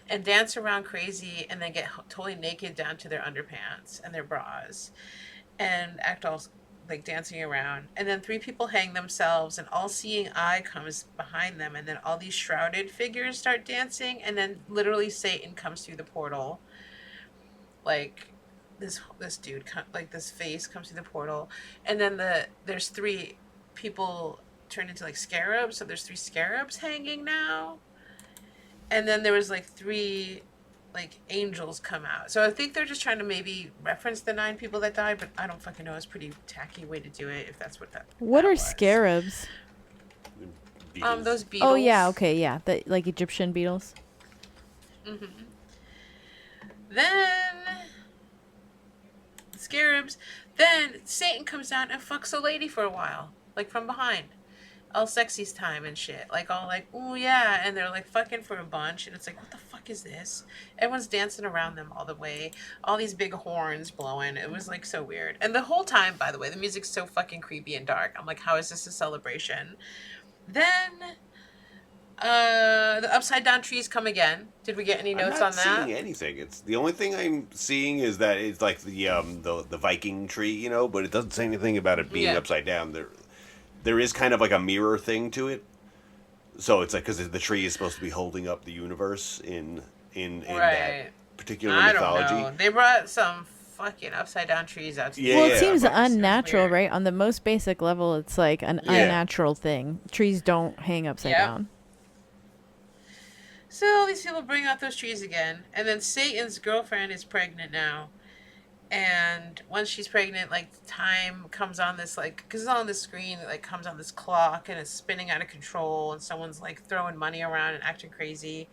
and dance around crazy, and then get totally naked down to their underpants and their bras and act all like dancing around. And then 3 people hang themselves, and all-seeing eye comes behind them, and then all these shrouded figures start dancing, and then literally Satan comes through the portal. Like this dude, like this face comes through the portal, and then there's 3 people turned into like scarabs, so there's 3 scarabs hanging now. And then there was like 3 like angels come out. So I think they're just trying to maybe reference the 9 people that died, but I don't fucking know. It's a pretty tacky way to do it if that's what What are was. Scarabs? Beetles. Those beetles. Oh yeah, okay, yeah, the like Egyptian beetles. Mm-hmm. Then scarabs. Then Satan comes down and fucks a lady for a while, like from behind. All sexy's time and shit. Like all like, ooh yeah, and they're like fucking for a bunch, and it's like, what the fuck is this? Everyone's dancing around them all the way. All these big horns blowing. It was like so weird. And the whole time, by the way, the music's so fucking creepy and dark. I'm like, how is this a celebration? Then the upside down trees come again. Did we get any notes on that? I'm not seeing anything. It's the only thing I'm seeing is that it's like the Viking tree, but it doesn't say anything about it being upside down. There is kind of like a mirror thing to it. So it's like, because the tree is supposed to be holding up the universe in that particular mythology. I don't know. They brought some fucking upside down trees out to it seems unnatural, right? On the most basic level, it's like an unnatural thing. Trees don't hang upside down. So these people bring out those trees again, and then Satan's girlfriend is pregnant now. And once she's pregnant, like time comes on this, like, because it's on the screen, it like comes on this clock, and it's spinning out of control, and someone's like throwing money around and acting crazy.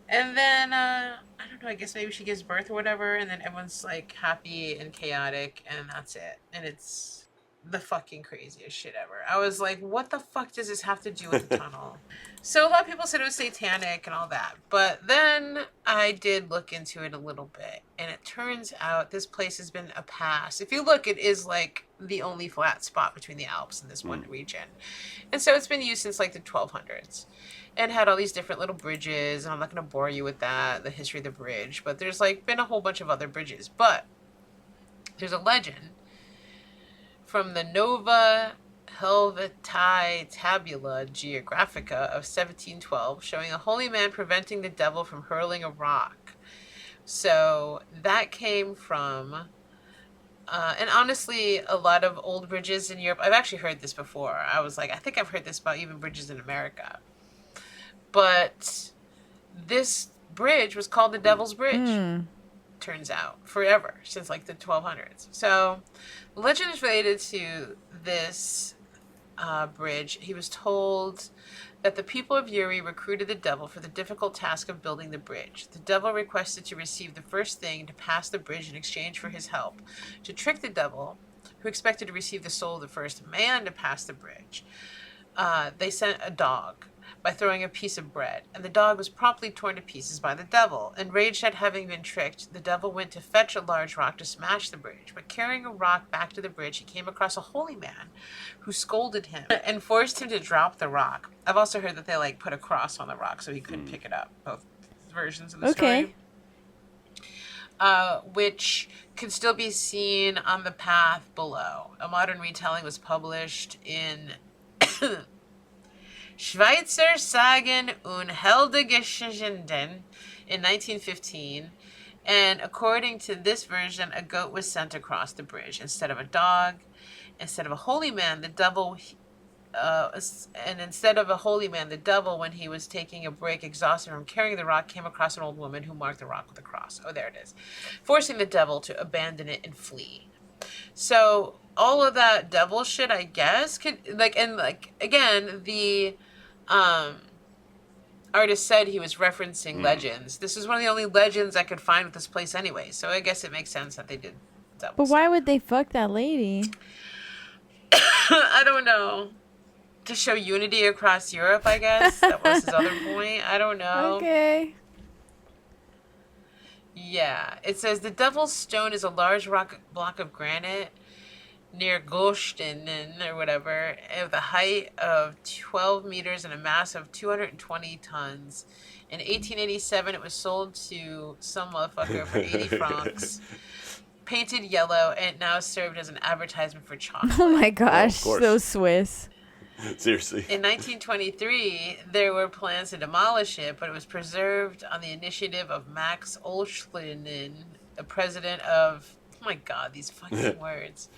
And then I don't know, I guess maybe she gives birth or whatever, and then everyone's like happy and chaotic, and that's it. And it's the fucking craziest shit ever. I was like, what the fuck does this have to do with the tunnel? So a lot of people said it was satanic and all that, but then I did look into it a little bit, and it turns out this place has been a pass. If you look, it is like the only flat spot between the Alps in this one region. And so it's been used since like the 1200s, and had all these different little bridges, and I'm not going to bore you with that, the history of the bridge, but there's like been a whole bunch of other bridges. But there's a legend from the Nova Helvetii Tabula Geographica of 1712, showing a holy man preventing the devil from hurling a rock. So that came from, and honestly, a lot of old bridges in Europe, I've actually heard this before. I was like, I think I've heard this about even bridges in America. But this bridge was called the Devil's Bridge, turns out, forever, since like the 1200s. So the legend is related to this bridge. He was told that the people of Uri recruited the devil for the difficult task of building the bridge. The devil requested to receive the first thing to pass the bridge in exchange for his help. To trick the devil, who expected to receive the soul of the first man to pass the bridge, they sent a dog. by throwing a piece of bread, and the dog was promptly torn to pieces by the devil. Enraged at having been tricked, the devil went to fetch a large rock to smash the bridge, but carrying a rock back to the bridge, he came across a holy man who scolded him and forced him to drop the rock. I've also heard that they like put a cross on the rock so he couldn't pick it up. Both versions of the story. Which can still be seen on the path below. A modern retelling was published in Schweizer Sagen und Heldengeschichten in 1915, and according to this version, a goat was sent across the bridge instead of a dog. Instead of a holy man, the devil, when he was taking a break, exhausted from carrying the rock, came across an old woman who marked the rock with a cross. Oh, there it is. Forcing the devil to abandon it and flee. So all of that devil shit, I guess, could again, the artist said he was referencing legends. This is one of the only legends I could find with this place anyway, so I guess it makes sense that they did devil But why would they fuck that lady? I don't know. To show unity across Europe, I guess. That was his other point. I don't know. Okay. Yeah. It says the Devil's Stone is a large block of granite near Goldstein or whatever, with a height of 12 meters and a mass of 220 tons. In 1887, it was sold to some motherfucker for 80 francs. Painted yellow, and now served as an advertisement for chocolate. Oh my gosh, course. so Swiss. Seriously. In 1923, there were plans to demolish it, but it was preserved on the initiative of Max Olschlinen, the president of, oh my god, these fucking words.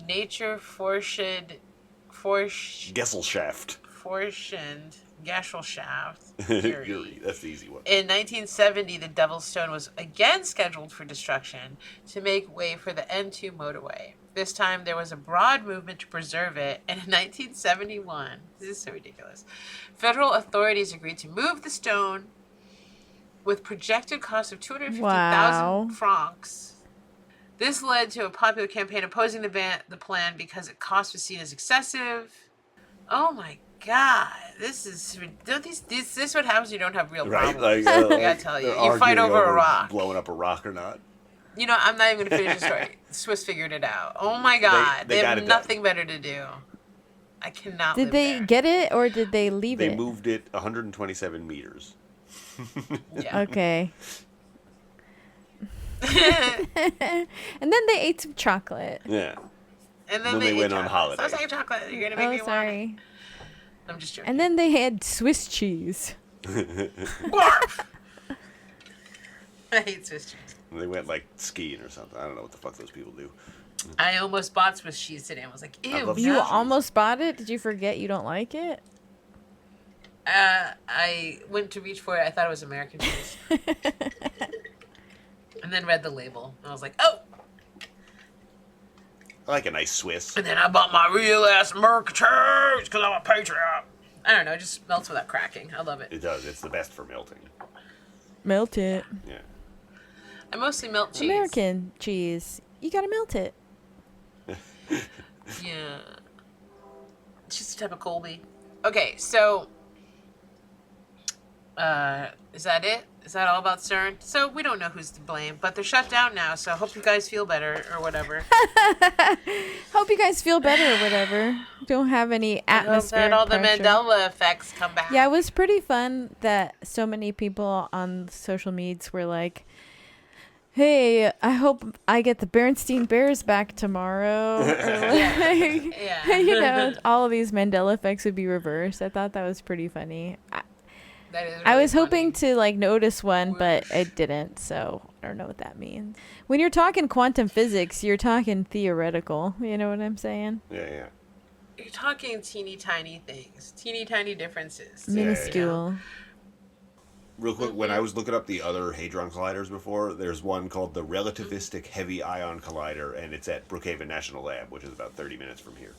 Nature Gesellschaft. That's the easy one. In 1970, the Devil's Stone was again scheduled for destruction to make way for the N2 motorway. This time, there was a broad movement to preserve it, and in 1971, this is so ridiculous, federal authorities agreed to move the stone with projected cost of 250,000 francs. This led to a popular campaign opposing the plan because the cost was seen as excessive. Oh my god, this is what happens when you don't have real problems. Right? I gotta tell you, you fight over a rock. Blowing up a rock or not. You know, I'm not even gonna finish the story. Swiss figured it out. Oh my god, they have nothing better to do. I cannot. Did they get it or did they leave it? They moved it 127 meters. Yeah. Okay. And then they ate some chocolate. Yeah. And then they went on holiday. So I was like, chocolate, you're gonna make me sorry. want it. I'm just joking. And then they had Swiss cheese. Barf! I hate Swiss cheese. They went like skiing or something. I don't know what the fuck those people do. I almost bought Swiss cheese today. I was like, ew. You almost bought it? Did you forget you don't like it? I went to reach for it. I thought it was American cheese. And then read the label. And I was like, oh! I like a nice Swiss. And then I bought my real ass Merc cheese because I'm a patriot. I don't know. It just melts without cracking. I love it. It does. It's the best for melting. Melt it. Yeah. I mostly melt cheese. American cheese. You gotta melt it. Yeah. It's just a type of Colby. Okay, so is that it? Is that all about CERN? So we don't know who's to blame, but they're shut down now, so I hope you guys feel better or whatever. Hope you guys feel better or whatever. Don't have any atmospheric I hope that all pressure. the Mandela effects come back. Yeah, it was pretty fun that so many people on social medias were like, hey, I hope I get the Bernstein Bears back tomorrow. Or like, Yeah. you know, all of these Mandela effects would be reversed. I thought that was pretty funny. That is really I was funny. hoping to like notice one, but I didn't, so I don't know what that means. When you're talking quantum physics, you're talking theoretical. You know what I'm saying? Yeah. You're talking teeny tiny things, teeny tiny differences. Minuscule. Real quick, when I was looking up the other Hadron Colliders before, there's one called the Relativistic Heavy Ion Collider, and it's at Brookhaven National Lab, which is about 30 minutes from here.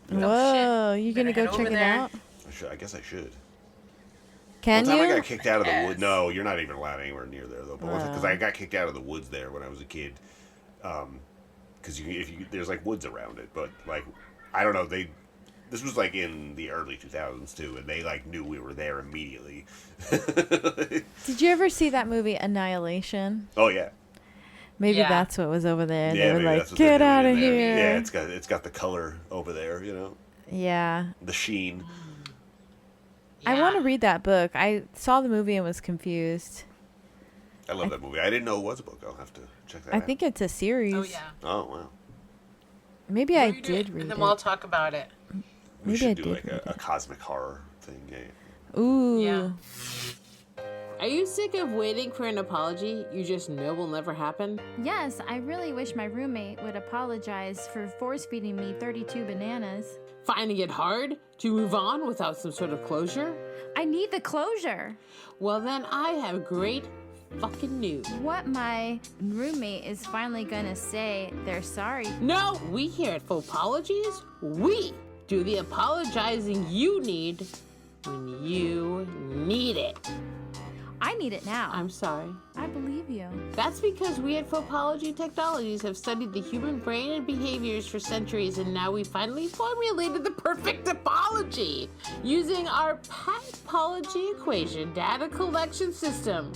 Whoa, you Better gonna go head check over it there. out? I guess I should. Can One time I you? got kicked out of the Yes. woods. No, you're not even allowed anywhere near there, though. But because I got kicked out of the woods there when I was a kid, because there's like woods around it. But like, I don't know, This was like in the early 2000s too, and they like knew we were there immediately. Did you ever see that movie Annihilation? Oh yeah. Maybe Yeah. that's what was over there. Yeah, They were maybe like, that's what they're get doing out in of there. here. Yeah, it's got the color over there, you know, Yeah. the sheen. I Yeah. want to read that book. I saw the movie and was confused. I love that movie. I didn't know it was a book. I'll have to check that I out. think it's a series. Oh yeah. Oh wow. Maybe We'll I read did it, read and then it. we'll talk about it. We Maybe should I do did like read a cosmic horror thing. Yeah. Ooh. Yeah. Are you sick of waiting for an apology you just know will never happen? Yes, I really wish my roommate would apologize for force feeding me 32 bananas. Finding it hard to move on without some sort of closure? I need the closure. Well, then I have great fucking news. What my roommate is finally gonna say they're sorry. No, we here at Faux-Apologies, we do the apologizing you need when you need it. I need it now. I'm sorry. I believe you. That's because we at Faux-Apology Technologies have studied the human brain and behaviors for centuries, and now we finally formulated the perfect apology using our Patapology equation data collection system.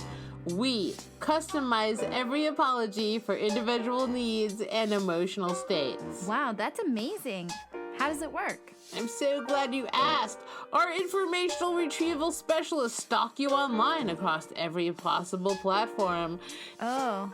We customize every apology for individual needs and emotional states. Wow, that's amazing. How does it work? I'm so glad you asked. Our informational retrieval specialists stalk you online across every possible platform. Oh,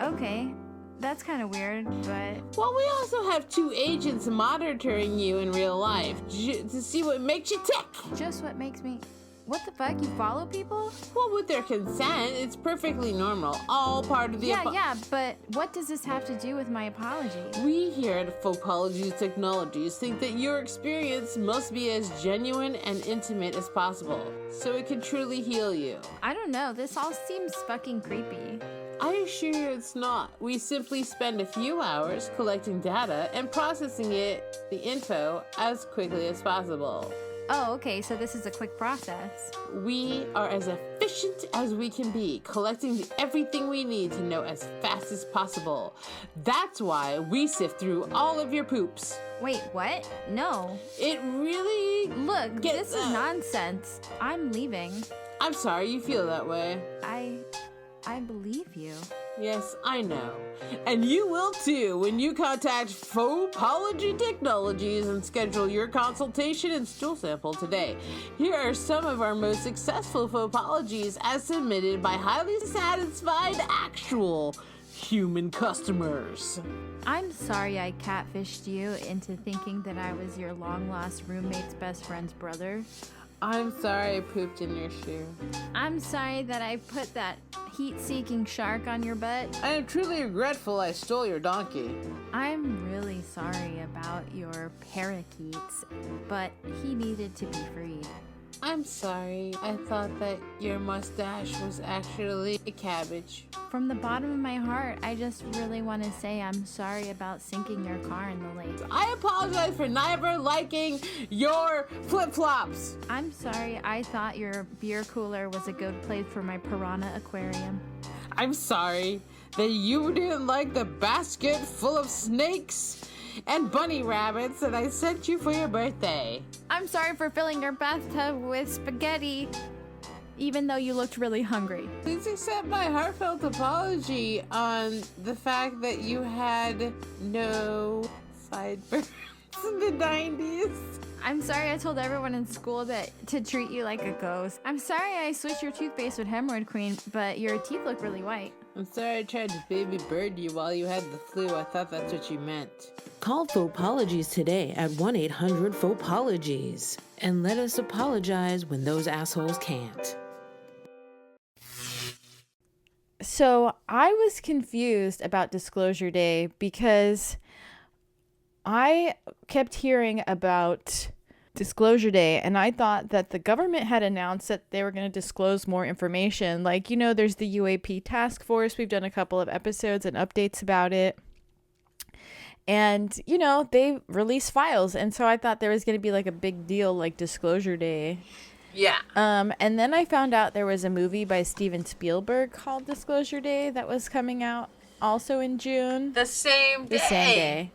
okay. That's kind of weird, but Well, we also have 2 agents monitoring you in real life to see what makes you tick. just what makes me... What the fuck? You follow people? Well, with their consent, it's perfectly normal. All part of the Yeah, but what does this have to do with my apology? We here at Faux-Apologies Technologies think that your experience must be as genuine and intimate as possible, so it can truly heal you. I don't know. This all seems fucking creepy. I assure you it's not. We simply spend a few hours collecting data and processing the info as quickly as possible. Oh, okay, so this is a quick process. We are as efficient as we can be, collecting everything we need to know as fast as possible. That's why we sift through all of your poops. Wait, what? No. It really... Look, Get this is that. nonsense. I'm leaving. I'm sorry you feel that way. I believe you. Yes, I know. And you will too when you contact Faux-Apology Technologies and schedule your consultation and stool sample today. Here are some of our most successful faux apologies as submitted by highly satisfied actual human customers. I'm sorry I catfished you into thinking that I was your long-lost roommate's best friend's brother. I'm sorry I pooped in your shoe. I'm sorry that I put that heat-seeking shark on your butt. I am truly regretful I stole your donkey. I'm really sorry about your parakeets, but he needed to be freed. I'm sorry. I thought that your mustache was actually a cabbage. From the bottom of my heart, I just really want to say I'm sorry about sinking your car in the lake. I apologize for never liking your flip-flops. I'm sorry I thought your beer cooler was a good place for my piranha aquarium. I'm sorry that you didn't like the basket full of snakes and bunny rabbits that I sent you for your birthday. I'm sorry for filling your bathtub with spaghetti, even though you looked really hungry. Please accept my heartfelt apology on the fact that you had no sideburns in the 90s. I'm sorry I told everyone in school to treat you like a ghost. I'm sorry I switched your toothpaste with Hemorrhoid Queen, but your teeth look really white. I'm sorry I tried to baby bird you while you had the flu. I thought that's what you meant. Call Faux-Apologies today at 1-800-FAUXPologies and let us apologize when those assholes can't. So I was confused about Disclosure Day because I kept hearing about Disclosure Day and I thought that the government had announced that they were going to disclose more information. Like, you know, there's the UAP task force. We've done a couple of episodes and updates about it. And, you know, they release files. And so I thought there was going to be like a big deal like Disclosure Day. Yeah. And then I found out there was a movie by Steven Spielberg called Disclosure Day that was coming out also in June. The same day. The same day.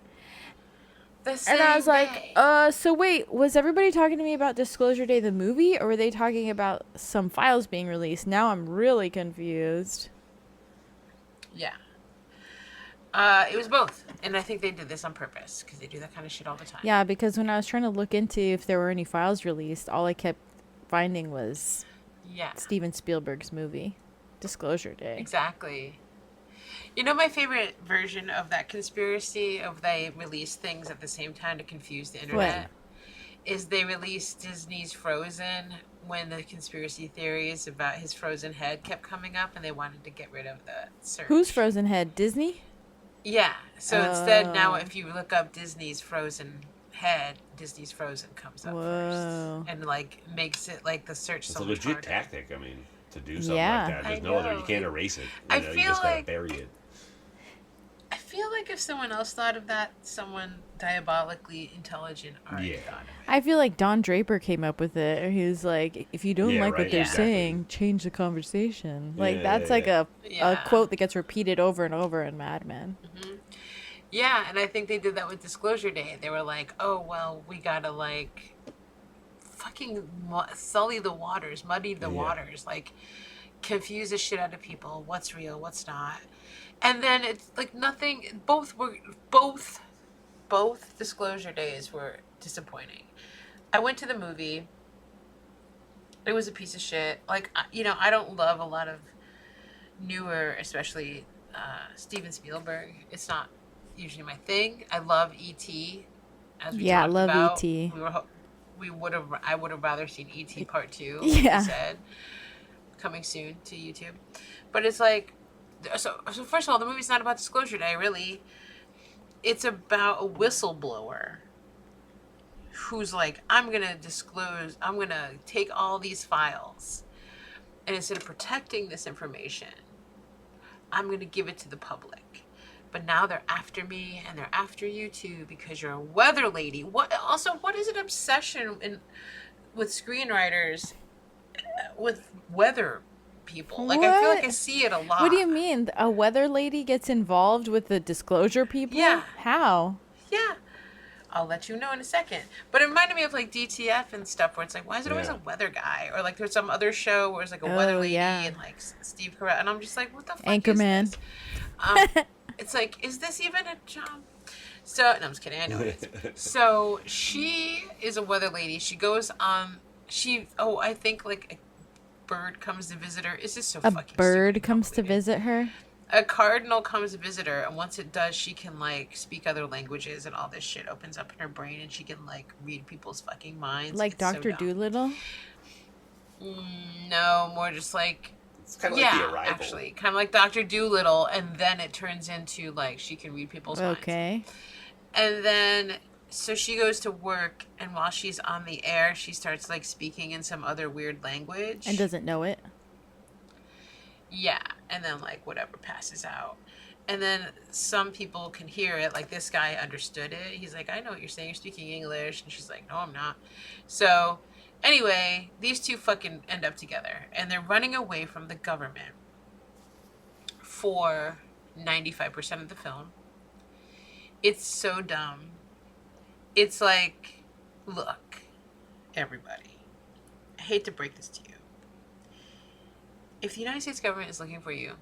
The same And I was like, day. so wait, was everybody talking to me about Disclosure Day, the movie, or were they talking about some files being released? Now I'm really confused. Yeah. It was both. And I think they did this on purpose because they do that kind of shit all the time. Yeah, because when I was trying to look into if there were any files released, all I kept finding was Steven Spielberg's movie, Disclosure Day. Exactly. You know my favorite version of that conspiracy of they release things at the same time to confuse the internet? Is they released Disney's Frozen when the conspiracy theories about his frozen head kept coming up and they wanted to get rid of the search. Whose frozen head? Disney? Yeah. So instead now if you look up Disney's Frozen head, Disney's Frozen comes up first. And like makes it like the search It's so a much legit harder. tactic. I mean, to do something like that. There's no other. You can't erase it. You just gotta bury it. I feel like if someone else thought of that, someone diabolically intelligent already thought of it. I feel like Don Draper came up with it. He was like, if you don't like what they're saying, change the conversation. Like, that's like a quote that gets repeated over and over in Mad Men. Mm-hmm. Yeah, and I think they did that with Disclosure Day. They were like, oh, well, we gotta, like, fucking sully the waters, muddy the waters, like, confuse the shit out of people. What's real, what's not. And then it's like nothing, both Disclosure Days were disappointing. I went to the movie. It was a piece of shit. Like, you know, I don't love a lot of newer, especially Steven Spielberg. It's not usually my thing. I love E.T. As we talked about. I love E.T. I would have rather seen E.T. Part 2. Yeah. Like you said, coming soon to YouTube. But it's like, so first of all, the movie's not about Disclosure Day, really. It's about a whistleblower who's like, I'm going to take all these files, and instead of protecting this information, I'm going to give it to the public. But now they're after me, and they're after you too, because you're a weather lady. What is an obsession with screenwriters with weather people? Like, I feel like I see it a lot. What do you mean? A weather lady gets involved with the Disclosure people? Yeah. How? Yeah. I'll let you know in a second. But it reminded me of like DTF and stuff where it's like, why is it always a weather guy? Or like there's some other show where it's like a weather lady and like Steve Carell. And I'm just like, what the fuck Anchorman. is this? It's like, is this even a job? So, no, I'm just kidding. I know it is. So she is a weather lady. She goes on, I think like a bird comes to visit her. It's just so fucking stupid. A bird comes to visit her? A cardinal comes to visit her, and once it does, she can like speak other languages, and all this shit opens up in her brain, and she can like read people's fucking minds. Like Dr. Dolittle? No, more just like it's kind of like The Arrival. Actually, kind of like Dr. Dolittle, and then it turns into like she can read people's minds. Okay. And then so she goes to work, and while she's on the air, she starts like speaking in some other weird language. And doesn't know it? Yeah, and then like whatever passes out. And then some people can hear it, like this guy understood it. He's like, I know what you're saying, you're speaking English. And she's like, no, I'm not. So anyway, these two fucking end up together, and they're running away from the government for 95% of the film. It's so dumb. It's like, look, everybody, I hate to break this to you. If the United States government is looking for you,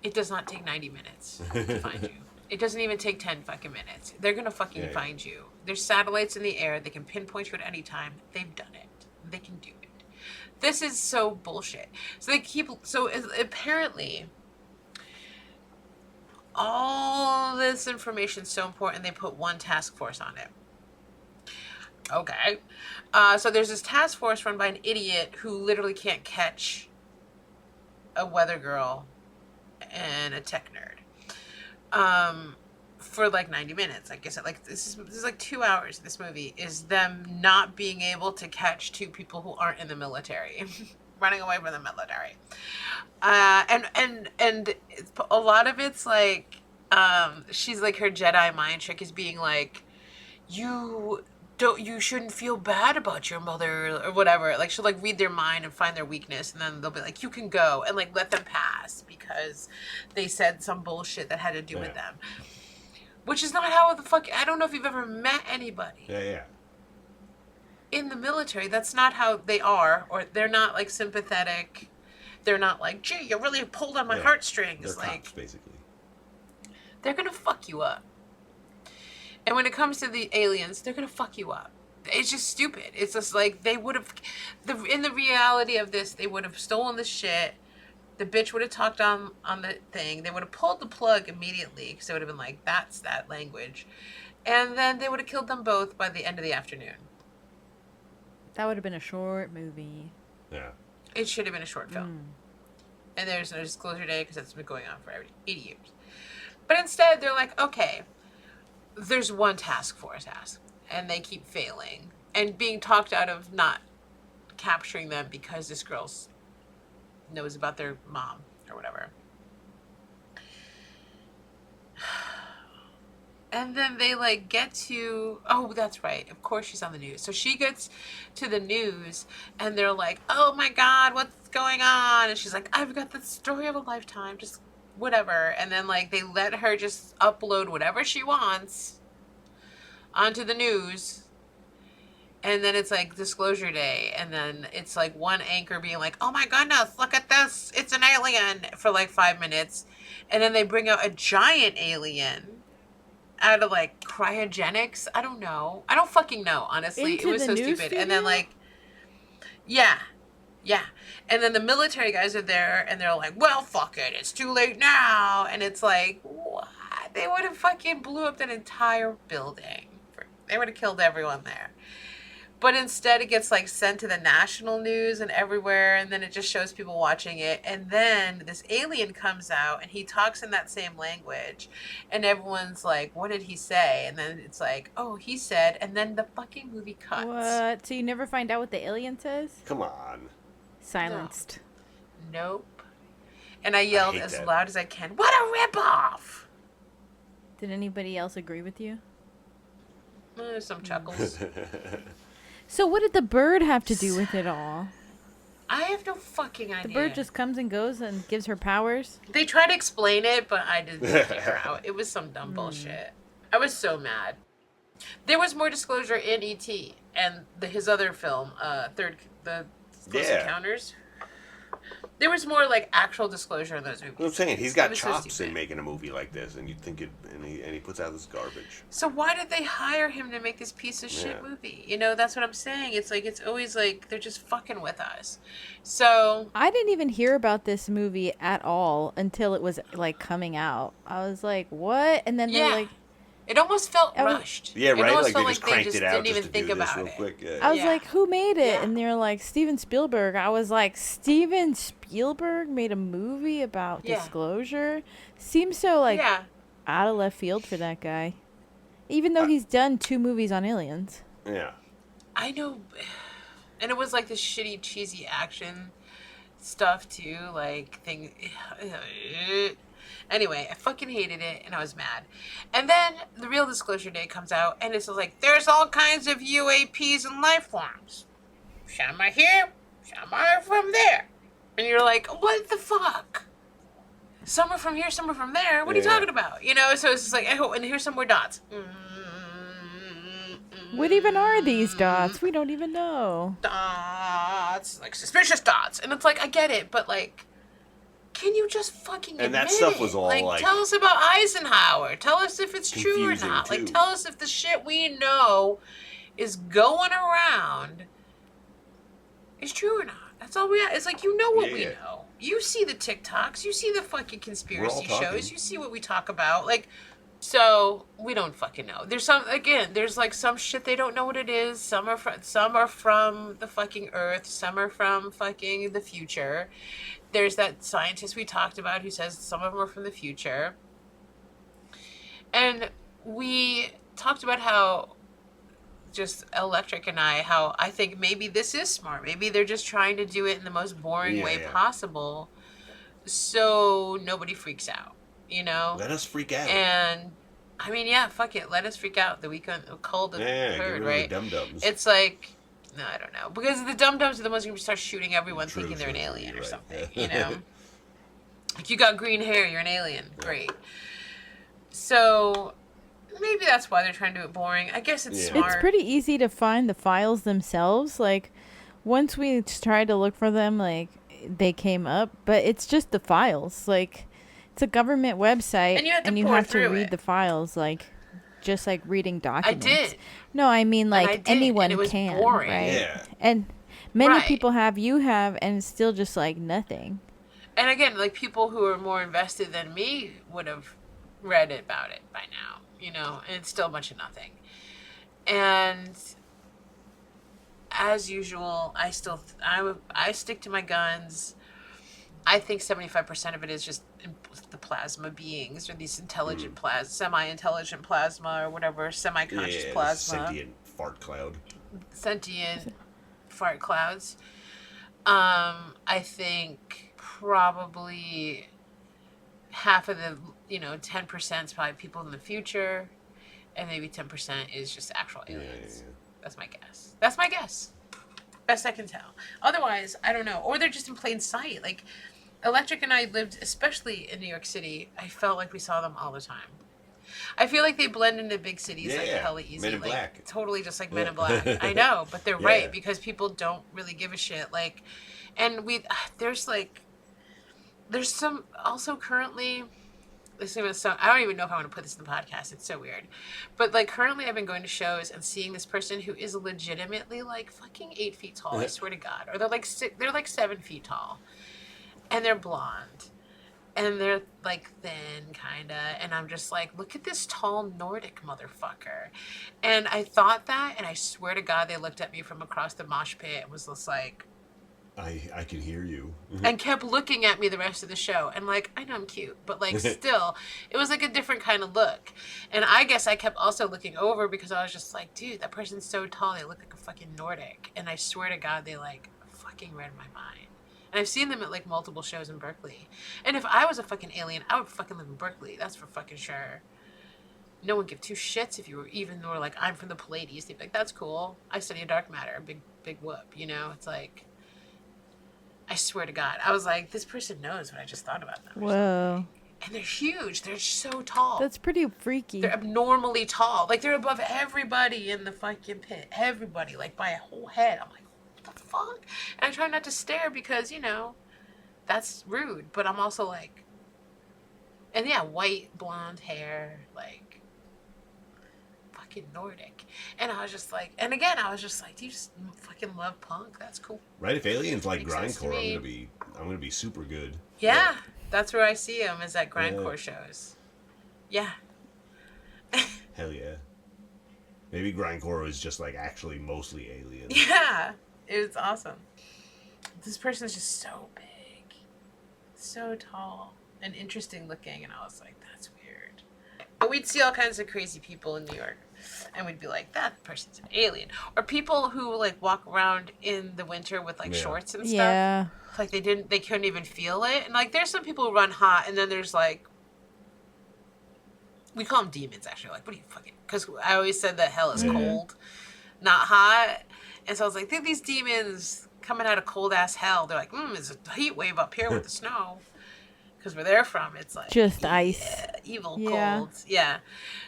it does not take 90 minutes to find you. It doesn't even take 10 fucking minutes. They're going to fucking find you. There's satellites in the air. They can pinpoint you at any time. They've done it. They can do it. This is so bullshit. So apparently all this information is so important, they put one task force on it. Okay. So there's this task force run by an idiot who literally can't catch a weather girl and a tech nerd. For like 90 minutes. Like I said, like this is like 2 hours of this movie is them not being able to catch two people who aren't in the military. Running away from the military. And a lot of it's like she's like, her Jedi mind trick is being like, you shouldn't feel bad about your mother or whatever. Like she'll like read their mind and find their weakness, and then they'll be like, you can go, and like let them pass because they said some bullshit that had to do with them. Which is not how the fuck... I don't know if you've ever met anybody Yeah. in the military. That's not how they are. Or they're not, like, sympathetic. They're not like, gee, you really pulled on my heartstrings. They're like, cops, basically. They're going to fuck you up. And when it comes to the aliens, they're going to fuck you up. It's just stupid. It's just like they would have... In the reality of this, they would have stolen the shit. The bitch would have talked on the thing. They would have pulled the plug immediately because they would have been like, that's that language. And then they would have killed them both by the end of the afternoon. That would have been a short movie. Yeah. It should have been a short film. And there's no disclosure day because that's been going on for 80 years. But instead, they're like, okay, there's one task force task. And they keep failing. And being talked out of not capturing them because this girl knows about their mom or whatever. And then they like get to, oh, that's right. Of course she's on the news. So she gets to the news and they're like, oh my God, what's going on? And she's like, I've got the story of a lifetime, just whatever. And then like they let her just upload whatever she wants onto the news. And then it's like disclosure day. And then it's like one anchor being like, oh my goodness, look at this. It's an alien for like 5 minutes. And then they bring out a giant alien out of like cryogenics. I don't know. I don't fucking know, honestly. It was so stupid. Studio? And then like, yeah. And then the military guys are there and they're like, well, fuck it. It's too late now. And it's like, what? They would have fucking blew up that entire building. They would have killed everyone there. But instead it gets like sent to the national news and everywhere, and then it just shows people watching it. And then this alien comes out and he talks in that same language and everyone's like, what did he say? And then it's like, oh, he said, and then the fucking movie cuts. What? So you never find out what the alien says? Come on. Silenced. No. Nope. And I yelled as loud as I can, what a ripoff! Did anybody else agree with you? Some chuckles. So what did the bird have to do with it all? I have no fucking idea. The bird just comes and goes and gives her powers? They try to explain it, but I didn't figure out. It was some dumb bullshit. I was so mad. There was more disclosure in E.T. and his other film, the Close Encounters. There was more like actual disclosure in those movies. I'm saying he's got chops in making a movie like this, and you'd think it, and he puts out this garbage. So why did they hire him to make this piece of shit movie? You know, that's what I'm saying. It's like it's always like they're just fucking with us. So I didn't even hear about this movie at all until it was like coming out. I was like, what? And then they're like, it almost felt rushed. Yeah, right. Like they just cranked it out didn't even think about real it. Quick. Yeah. I was like, who made it? And they're like, Steven Spielberg. I was like, Steven Spielberg made a movie about disclosure? Seems so like out of left field for that guy. Even though he's done 2 movies on aliens. Yeah. I know. And it was like this shitty, cheesy action stuff too. Like thing. Anyway, I fucking hated it, and I was mad. And then the real disclosure day comes out, and it's like, there's all kinds of UAPs and life forms. Some are here, some are from there. And you're like, what the fuck? Some are from here, some are from there. What are you talking about? You know, so it's just like, and here's some more dots. What even are these dots? We don't even know. Dots, like suspicious dots. And it's like, I get it, but like, can you just fucking admit And that stuff was all like tell us about Eisenhower. Tell us if it's true or not. Too. Like, tell us if the shit we know is going around is true or not. That's all we have. It's like, you know what we know. You see the TikToks. You see the fucking conspiracy shows. You see what we talk about. Like, so we don't fucking know. There's there's like some shit they don't know what it is. Some are from the fucking Earth. Some are from fucking the future. There's that scientist we talked about who says some of them are from the future. And we talked about how, just Electric and how I think maybe this is smart. Maybe they're just trying to do it in the most boring way possible so nobody freaks out, you know? Let us freak out. And, I mean, fuck it. Let us freak out. The weekend, cold and herd, right? The dum-dums. It's like... No, I don't know. Because the dum-dums are the ones who start shooting everyone thinking they're an alien or something, you know? Like, you got green hair, you're an alien. Great. So, maybe that's why they're trying to do it boring. I guess it's smart. It's pretty easy to find the files themselves. Like, once we tried to look for them, like, they came up, but it's just the files. Like, it's a government website, and you have to read the files, like, just like reading documents. I did. No, I mean, like, anyone it was can, boring. right? Yeah. And many people have, you have, and it's still just, like, nothing. And again, like, people who are more invested than me would have read about it by now, you know, and it's still a bunch of nothing. And as usual, I stick to my guns. I think 75% of it is just the plasma beings, or these intelligent semi-intelligent plasma, or whatever, semi-conscious plasma. Sentient fart cloud. Sentient fart clouds. I think probably half of the, 10% is probably people in the future, and maybe 10% is just actual aliens. Yeah. That's my guess. Best I can tell. Otherwise, I don't know. Or they're just in plain sight. Like, Electric and I lived, especially in New York City, I felt like we saw them all the time. I feel like they blend into big cities hella easy. Men in Black. Totally just like Men in Black. I know, but they're right, because people don't really give a shit. Like, and there's some, also currently, I don't even know if I want to put this in the podcast. It's so weird. But, like, currently I've been going to shows and seeing this person who is legitimately, like, fucking 8 feet tall, I swear to God. Or they're like 7 feet tall. And they're blonde. And they're, like, thin, kind of. And I'm just like, look at this tall Nordic motherfucker. And I thought that, and I swear to God, they looked at me from across the mosh pit and was just like, I can hear you. And kept looking at me the rest of the show. And, like, I know I'm cute, but, like, still, it was, like, a different kind of look. And I guess I kept also looking over because I was just like, dude, that person's so tall, they look like a fucking Nordic. And I swear to God, they, like, fucking read my mind. And I've seen them at, like, multiple shows in Berkeley. And if I was a fucking alien, I would fucking live in Berkeley. That's for fucking sure. No one give two shits if you were like, I'm from the Pallades. They'd be like, that's cool. I study dark matter. Big whoop, you know? It's like, I swear to God. I was like, this person knows what I just thought about them. Whoa. And they're huge. They're so tall. That's pretty freaky. They're abnormally tall. Like, they're above everybody in the fucking pit. Everybody, like, by a whole head. I'm like, what the fuck? And I try not to stare because, that's rude. But I'm also like, and yeah, white, blonde hair, like, fucking Nordic. And I was just like, do you just fucking love punk? That's cool. Right, if aliens like grindcore, I'm gonna be super good. Yeah, that's where I see them, is at grindcore shows. Yeah. Hell yeah. Maybe grindcore is just like actually mostly aliens. Yeah, it was awesome. This person's just so big, so tall, and interesting looking, and I was like, that's weird. But we'd see all kinds of crazy people in New York. And we'd be like, that person's an alien. Or people who, like, walk around in the winter with, like, shorts and stuff. Yeah. Like, they couldn't even feel it. And, like, there's some people who run hot, and then there's, like, we call them demons, actually. Like, what are you fucking, because I always said that hell is cold, not hot. And so I was like, these demons coming out of cold-ass hell. They're like, there's a heat wave up here with the snow. Because where they're from, it's like just ice, evil cold. Yeah.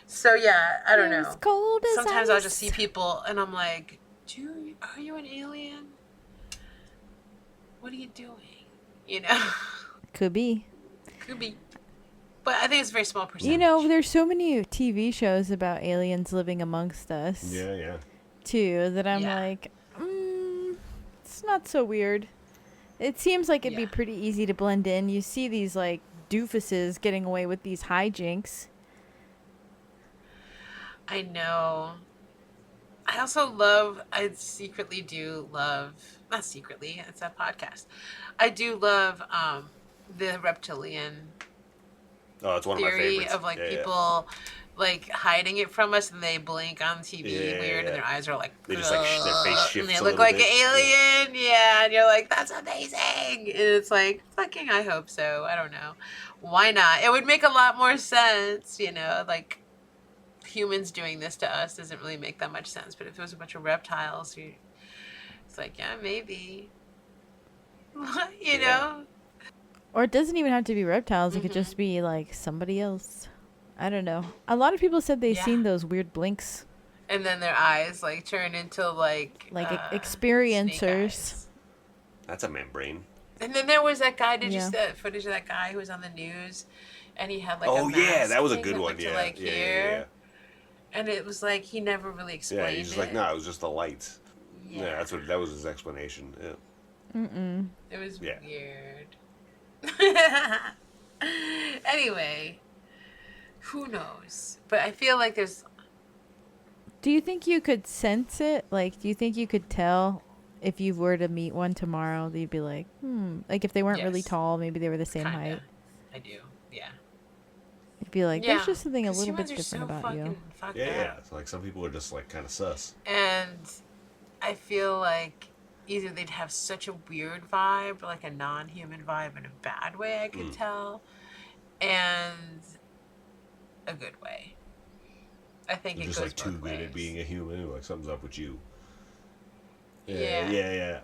So yeah, I don't know. Cold as Sometimes ice. I'll just see people and I'm like, are you an alien? What are you doing? Could be. But I think it's a very small percentage. There's so many TV shows about aliens living amongst us. Yeah. Too, that I'm like, it's not so weird. It seems like it'd be pretty easy to blend in. You see these, like, doofuses getting away with these hijinks. I know. I secretly do love, not secretly, it's a podcast. I do love the reptilian it's one theory of my favorites. Of, like, people... like, hiding it from us, and they blink on TV weird, and their eyes are like, they just, like, their face shifts and they a look little like bit. an alien, and you're like, that's amazing, and it's like, fucking, I hope so, I don't know, why not? It would make a lot more sense, like, humans doing this to us doesn't really make that much sense, but if it was a bunch of reptiles, it's like, yeah, maybe, Or it doesn't even have to be reptiles, it could just be, like, somebody else. I don't know. A lot of people said they Yeah. seen those weird blinks. And then their eyes like turn into like experiencers. snake eyes. That's a membrane. And then there was that guy. Did you Yeah. see that footage of that guy who was on the news? And he had like Oh a yeah, mask that was a thing good that one. went to, Yeah, like, yeah, here. yeah. And it was like he never really explained Yeah, he's just like, no, it was just the lights. Yeah. That was his explanation. Yeah. It was Yeah. weird. Anyway, who knows? But I feel like there's. Do you think you could sense it? Like, do you think you could tell if you were to meet one tomorrow? You'd be like, Like, if they weren't really Yes. tall, maybe they were the same Kinda. height. I do. Yeah. You'd be like, Yeah. there's just something a 'Cause little bit humans are different so about you. fucking fucked Yeah. up. It's like some people are just like kind of sus. And I feel like either they'd have such a weird vibe, like a non-human vibe in a bad way, I could tell, and a good way. I think They're it just goes like too both good at ways. being a human. Like something's up with you. Yeah. Yeah.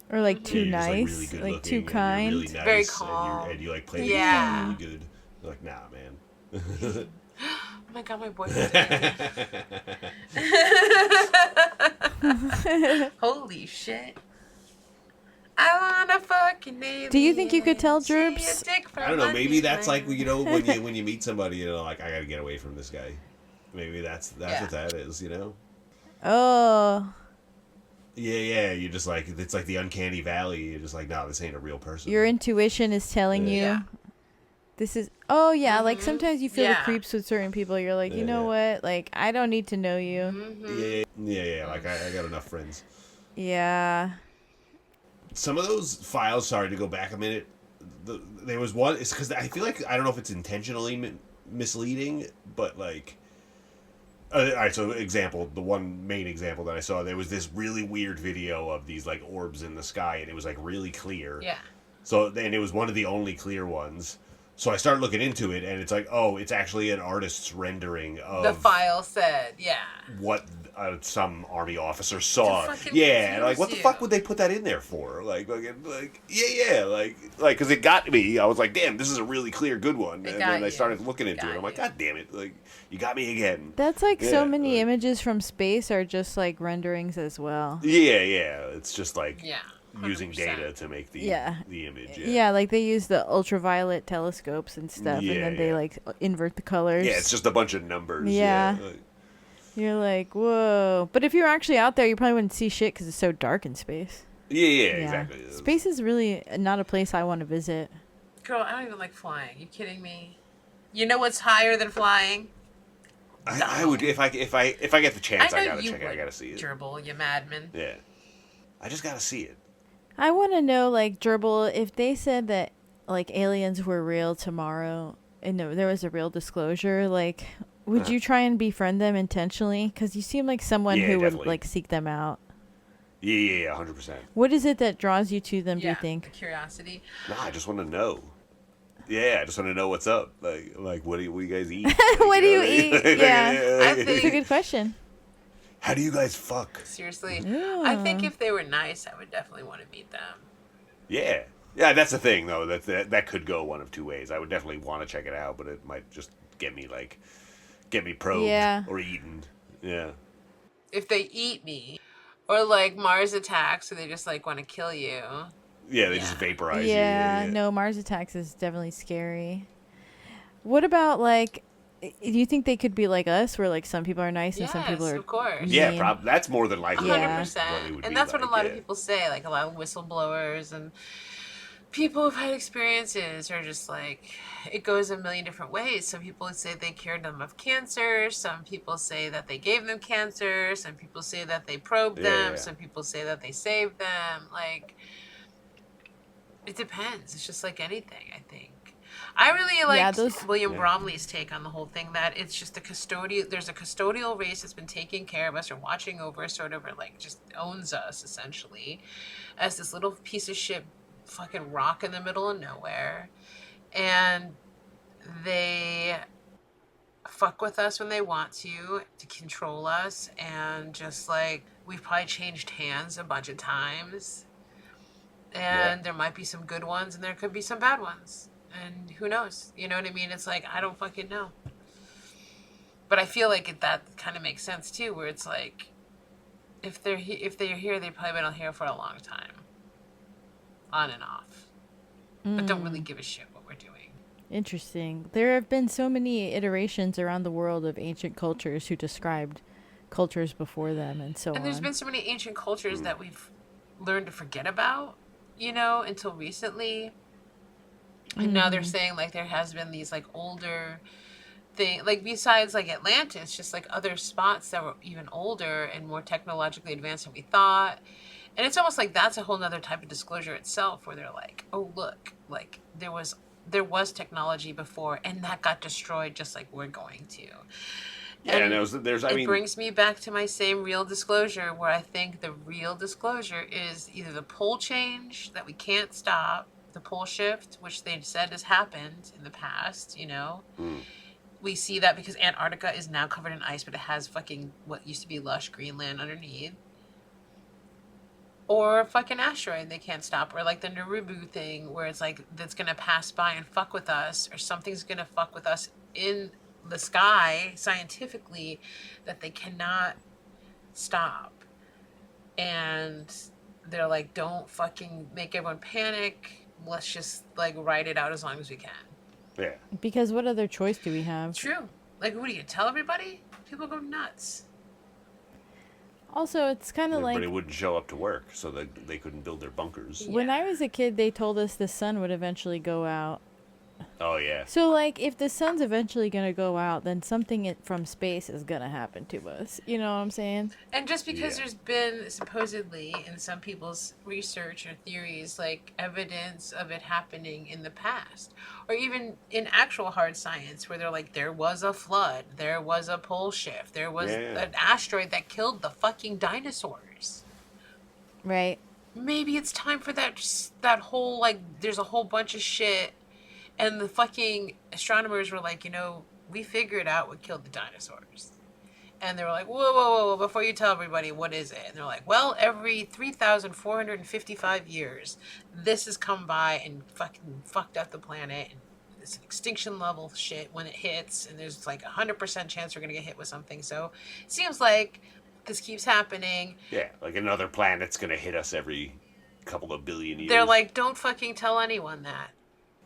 Or Mm-hmm. like too You're just, nice, really good like looking, too and you're kind. really nice, Very and calm. you like play the Yeah. game really good. You're like, nah, man. Oh my god, my boyfriend's doing it. Holy shit. I wanna fucking alien. Do you think you could tell, See a Jerbs? dick from I don't know. Maybe that's like underneath. when you meet somebody, like I gotta get away from this guy. Maybe that's Yeah. what that is. Oh, Yeah. You're just like it's like the uncanny valley. You're just like, no, this ain't a real person. your intuition is telling you. Yeah. This is. Oh yeah, like sometimes you feel the Yeah. creeps with certain people. You're like, you know what? Like, I don't need to know you. Yeah. Like I got enough friends. Yeah. Some of those files. Sorry to go back a minute. There was one. It's because I feel like I don't know if it's intentionally misleading, but like. All right, so the one main example that I saw, there was this really weird video of these like orbs in the sky, and it was like really clear. Yeah. So then it was one of the only clear ones. So I started looking into it, and it's like, oh, it's actually an artist's rendering of The file said, yeah. what some army officer saw. To fucking Yeah, and like, what the confuse fuck you. would they put that in there for? Like, because it got me. I was like, damn, this is a really clear, good one. It And got then I you. started looking into Got it. I'm like, you. god damn it, like, you got me again. That's like so Yeah, many images from space are just like renderings as well. Yeah, it's just like Yeah. using 100%. data to make the image. Yeah, like they use the ultraviolet telescopes and stuff, and Yeah, then they yeah. like invert the colors. Yeah, it's just a bunch of numbers. Yeah. Like, You're like, whoa. But if you're actually out there, you probably wouldn't see shit because it's so dark in space. yeah, exactly. Space is really not a place I want to visit. Girl, I don't even like flying. You kidding me? You know what's higher than flying? I would if I get the chance, I know gotta you check it. I would, gotta see it. Gerbil, you madman. Yeah, I just gotta see it. I want to know, like, Gerbil, if they said that, like, aliens were real tomorrow and there was a real disclosure, like, would you try and befriend them intentionally? Because you seem like someone Yeah, who would, definitely. like, seek them out. Yeah, 100%. What is it that draws you to them, do you The think? curiosity. No, I just want to know. Yeah, I just want to know what's up. Like what do you guys eat? What do you know what I mean? eat? Yeah. I It's a think, good question. How do you guys fuck? seriously, Yeah. I think if they were nice, I would definitely want to meet them. Yeah, that's the thing though. That could go one of two ways. I would definitely want to check it out, but it might just get me probed Yeah. or eaten. Yeah. If they eat me, or like Mars attacks, so they just like want to kill you. Yeah, they just vaporize you. Yeah, no, Mars attacks is definitely scary. What about, like, do you think they could be like us, where, like, some people are nice and some people Yes, are of course. Yeah, mean? that's more than likely. Yeah. 100%. what it would And be that's what a like, lot of yeah. people say. Like a lot of whistleblowers and people who've had experiences are just like, it goes a million different ways. Some people say they cured them of cancer. Some people say that they gave them cancer. Some people say that they probed them. Yeah. Some people say that they saved them. Like, it depends. It's just like anything, I think. I really like William Bromley's take on the whole thing, that it's just there's a custodial race that's been taking care of us or watching over us, sort of, or like just owns us essentially as this little piece of shit fucking rock in the middle of nowhere. And they fuck with us when they want to control us, and just like, we've probably changed hands a bunch of times. And there might be some good ones and there could be some bad ones. And who knows? You know what I mean? It's like, I don't fucking know. But I feel like that kind of makes sense too, where it's like, if they're here, they've probably been here for a long time, on and off, but don't really give a shit what we're doing. Interesting. There have been so many iterations around the world of ancient cultures who described cultures before them and so on. And there's been so many ancient cultures that we've learned to forget about, you know, until recently. And now they're saying like there has been these like older thing, like besides like Atlantis, just like other spots that were even older and more technologically advanced than we thought. And it's almost like that's a whole nother type of disclosure itself, where they're like, oh look, like there was technology before and that got destroyed just like we're going to. Yeah, and it brings me back to my same real disclosure, where I think the real disclosure is either the pole change that we can't stop, the pole shift, which they said has happened in the past, you know. We see that because Antarctica is now covered in ice, but it has fucking what used to be lush Greenland underneath. Or a fucking asteroid they can't stop, or like the Narubu thing, where it's like that's gonna pass by and fuck with us, or something's gonna fuck with us in the sky scientifically that they cannot stop. And they're like, don't fucking make everyone panic. Let's just like ride it out as long as we can. Yeah. Because what other choice do we have? True. Like, what do you tell everybody? People go nuts. Also, it's kind of like... Everybody wouldn't show up to work, so they couldn't build their bunkers. When I was a kid, they told us the sun would eventually go out. Oh, yeah. So, like, if the sun's eventually going to go out, then something from space is going to happen to us. You know what I'm saying? And just because there's been, supposedly, in some people's research or theories, like, evidence of it happening in the past. Or even in actual hard science, where they're like, there was a flood, there was a pole shift, there was an asteroid that killed the fucking dinosaurs. Right. Maybe it's time for that whole, like, there's a whole bunch of shit. And the fucking astronomers were like, you know, we figured out what killed the dinosaurs. And they were like, whoa, before you tell everybody, what is it? And they're like, well, every 3,455 years, this has come by and fucking fucked up the planet. And it's an extinction level shit when it hits. And there's like 100% chance we're going to get hit with something. So it seems like this keeps happening. Yeah, like another planet's going to hit us every couple of billion years. They're like, don't fucking tell anyone that.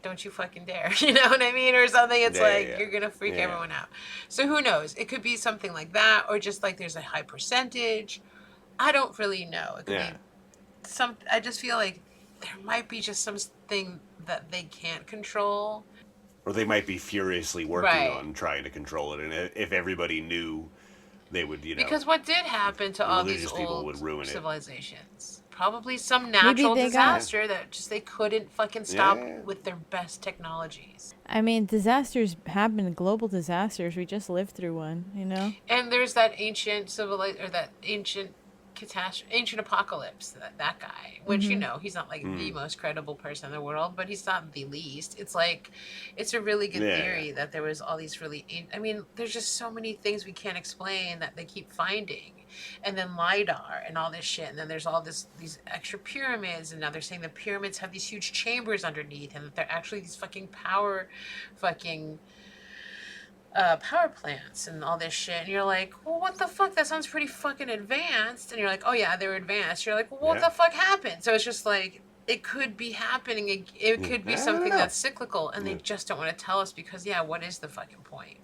Don't you fucking dare, you know what I mean? Or something. It's you're going to freak everyone out. So who knows? It could be something like that, or just like there's a high percentage. I don't really know. It could be I just feel like there might be just something that they can't control. Or they might be furiously working on trying to control it. And if everybody knew, they would, you know. Because what did happen to all these people old would ruin civilizations? Probably some natural disaster that just they couldn't fucking stop with their best technologies. I mean, disasters happen, global disasters. We just lived through one, you know? And there's that ancient ancient apocalypse, that guy, which, you know, he's not like the most credible person in the world, but he's not the least. It's like, it's a really good theory that there was all these I mean, there's just so many things we can't explain that they keep finding. And then LIDAR and all this shit. And then there's all these extra pyramids. And now they're saying the pyramids have these huge chambers underneath. And that they're actually these fucking power plants and all this shit. And you're like, well, what the fuck? That sounds pretty fucking advanced. And you're like, oh yeah, they're advanced. You're like, well, what the fuck happened? So it's just like, it could be happening. It could be something that's cyclical. And they just don't want to tell us because, what is the fucking point?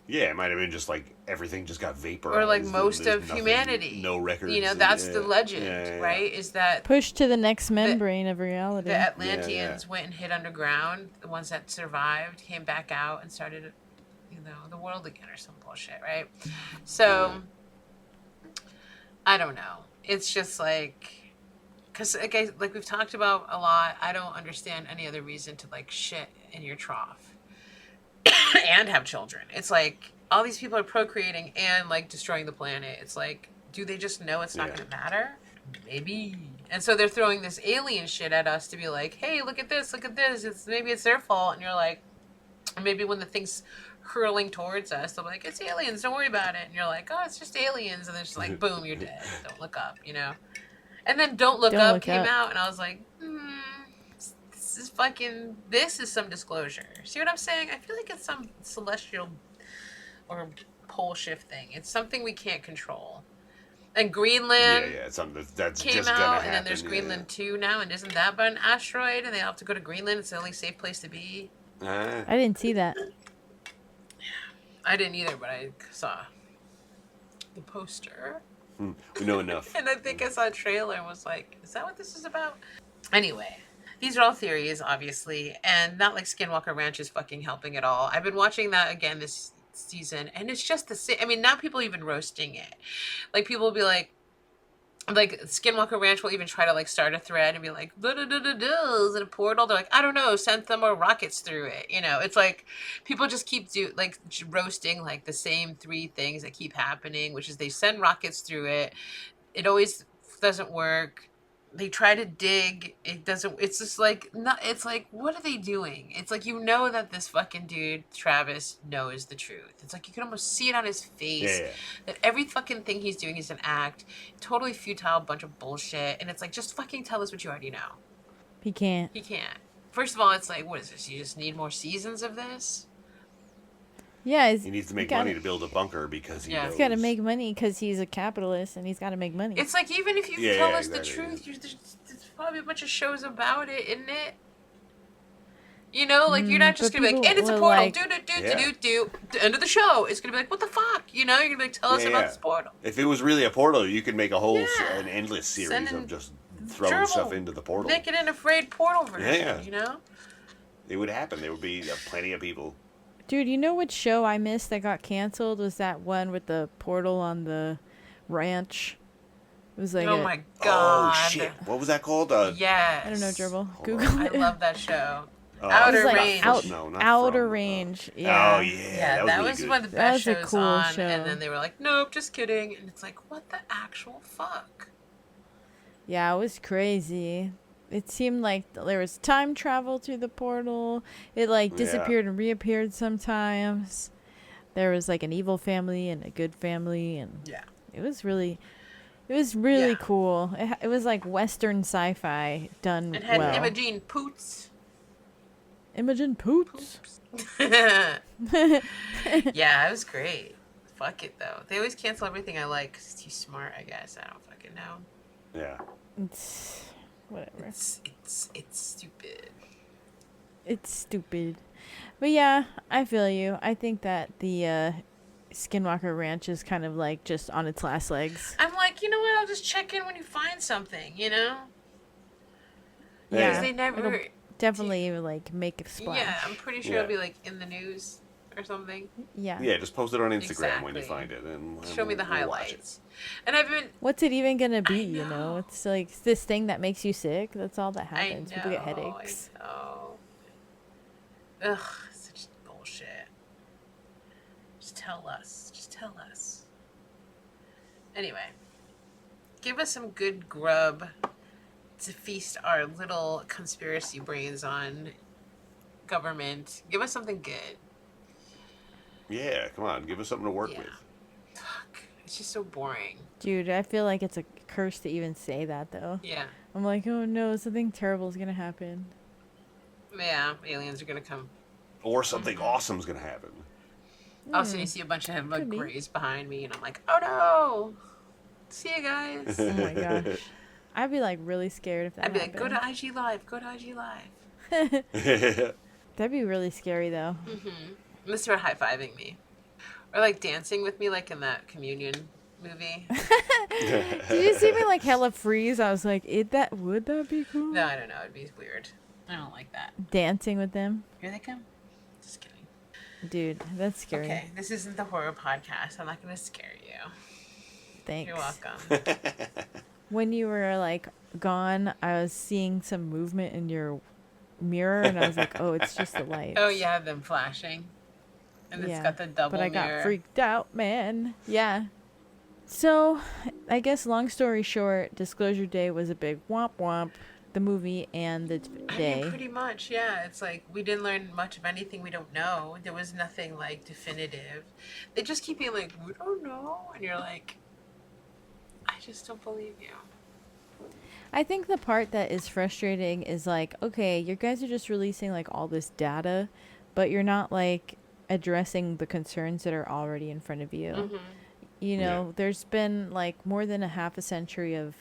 Yeah, it might have been just like everything just got vaporized. Or like most of humanity. No records. You know, that's the legend, right? Is that... Pushed to the next membrane of reality. The Atlanteans went and hid underground. The ones that survived came back out and started, the world again or some bullshit, right? So, I don't know. It's just like... Because, like we've talked about a lot, I don't understand any other reason to like shit in your trough. And have children. It's like all these people are procreating and like destroying the planet. It's like, do they just know it's not going to matter? Maybe. And so they're throwing this alien shit at us to be like, hey, look at this. Maybe it's their fault. And you're like, or maybe when the thing's hurling towards us, they'll be like, it's aliens, don't worry about it. And you're like, oh, it's just aliens. And then it's just like, boom, you're dead. Don't look up, you know? And then Don't Look Up came out, and I was like, this is some disclosure. See what I'm saying? I feel like it's some celestial or pole shift thing. It's something we can't control. And Greenland It's something that's came just gonna out, happen. and then there's Greenland 2 now, and isn't that about an asteroid? And they have to go to Greenland. It's the only safe place to be. I didn't see that. I didn't either, but I saw the poster. We know enough. And I think I saw a trailer and was like, is that what this is about? Anyway, these are all theories, obviously, and not like Skinwalker Ranch is fucking helping at all. I've been watching that again this season, and it's just the same. I mean, now people are even roasting it. Like, people will be like Skinwalker Ranch will even try to like start a thread and be like, is it a portal? They're like, I don't know, send some more rockets through it. You know, it's like people just keep roasting like the same 3 things that keep happening, which is they send rockets through it. It always doesn't work. They try to dig. It doesn't. It's just like it's like, what are they doing? It's like, you know that this fucking dude Travis knows the truth. It's like you can almost see it on his face that every fucking thing he's doing is an act, totally futile, bunch of bullshit. And it's like, just fucking tell us what you already know. He can't. He can't. First of all, it's like, what is this? You just need more seasons of this? Yeah, he needs to make money to build a bunker because he knows. He's got to make money because he's a capitalist and he's got to make money. It's like, even if you tell us the truth, there's probably a bunch of shows about it, isn't it? You know, like, you're not just going to be like, and it's a portal, do, end of the show. It's going to be like, what the fuck? You know, you're going to be like, tell us about this portal. If it was really a portal, you could make a whole, an endless series of just throwing stuff into the portal. Naked and Afraid portal version, you know? It would happen. There would be plenty of people. Dude, you know what show I missed that got canceled? Was that one with the portal on the ranch? It was like, oh my god! Oh shit! What was that called? Yes. I don't know, Dribble. Google it. I love that show. Outer Range. Outer Range. Yeah. Oh yeah. That was one of the best shows cool on. show. And then they were like, nope, just kidding. And it's like, what the actual fuck? Yeah, it was crazy. It seemed like there was time travel through the portal. It like disappeared and reappeared sometimes. There was like an evil family and a good family, and it was really cool. It was like Western sci-fi done It had well. Imogen Poots. Imogen Poots. Yeah, it was great. Fuck it though. They always cancel everything I like because it's too smart. I guess I don't fucking know. Yeah. It's whatever. It's stupid. It's stupid. But yeah, I feel you. I think that the Skinwalker Ranch is kind of like just on its last legs. I'm like, you know what? I'll just check in when you find something, you know? Yeah. They never definitely like make a splash. Yeah, I'm pretty sure it'll be like in the news or something. Yeah. Yeah, just post it on Instagram when you find it, and show me the highlights. And I've been. What's it even gonna be? You know, it's like this thing that makes you sick. That's all that happens. People get headaches. I know. Ugh, such bullshit. Just tell us. Just tell us. Anyway, give us some good grub to feast our little conspiracy brains on government. Give us something good. Yeah, come on, give us something to work with. Fuck, it's just so boring. Dude, I feel like it's a curse to even say that though. Yeah. I'm like, oh no, something terrible is gonna happen. Yeah, aliens are gonna come. Or something awesome's gonna happen. Also, you see a bunch of like grays behind me, and I'm like, oh no! See you guys. Oh my gosh. I'd be like really scared if that I'd be happened. like, go to IG Live, go to IG Live. That'd be really scary though. Unless they were high-fiving me. Or like dancing with me like in that communion movie. Did you see me like hella freeze? I was like, would that be cool? No, I don't know. It'd be weird. I don't like that. Dancing with them? Here they come. Just kidding. Dude, that's scary. Okay, this isn't the horror podcast. I'm not going to scare you. Thanks. You're welcome. When you were like gone, I was seeing some movement in your mirror, and I was like, oh, it's just the lights. Oh, yeah, them flashing. And it's got the double But I mirror. got freaked out, man. Yeah. So, I guess long story short, Disclosure Day was a big womp womp. The movie and the day. I mean, pretty much, yeah. It's like we didn't learn much of anything we don't know. There was nothing like definitive. They just keep being like, we don't know. And you're like, I just don't believe you. I think the part that is frustrating is like, okay, you guys are just releasing like all this data, but you're not like addressing the concerns that are already in front of you. Mm-hmm. You know, there's been like more than a half a century of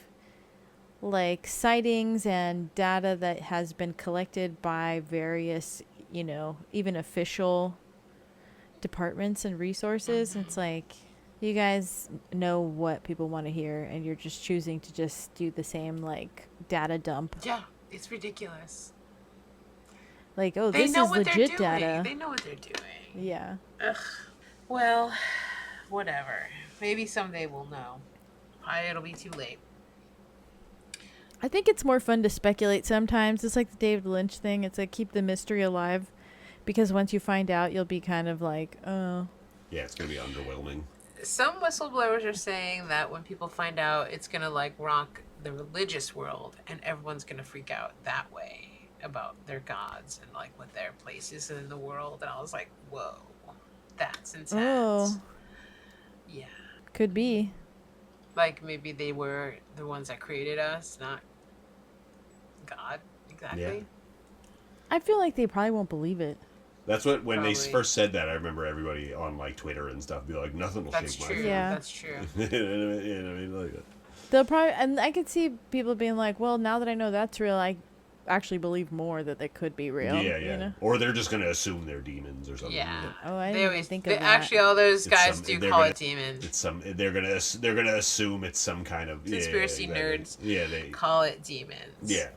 like sightings and data that has been collected by various, you know, even official departments and resources. It's like, you guys know what people want to hear, and you're just choosing to just do the same like data dump. Yeah, it's ridiculous. Like, oh, They this know is what they're legit doing. data. They know what they're doing. Yeah. Ugh. Well, whatever. Maybe someday we'll know. Probably it'll be too late. I think it's more fun to speculate sometimes. It's like the David Lynch thing. It's like keep the mystery alive, because once you find out, you'll be kind of like, oh. Yeah, it's going to be underwhelming. Some whistleblowers are saying that when people find out, it's going to like rock the religious world and everyone's going to freak out that way about their gods and like what their place is in the world. And I was like, whoa, that's intense. Oh. Yeah. Could be. Like maybe they were the ones that created us, not God. Exactly. Yeah. I feel like they probably won't believe it. That's what, when they Probably. first said that, I remember everybody on like Twitter and stuff be like, nothing will That's shake my true. faith. Yeah. That's true. You know what I mean? Like, They'll probably, and I could see people being like, well, now that I know that's real, I actually believe more that they could be real. yeah, yeah. You know? Or they're just going to assume they're demons or something. Yeah. Oh, I They didn't always even think they, of that. actually all those guys some- do they're call gonna- it demons. It's some. They're gonna assume it's some kind of Conspiracy yeah, exactly. nerds Yeah, they. call it demons. Yeah.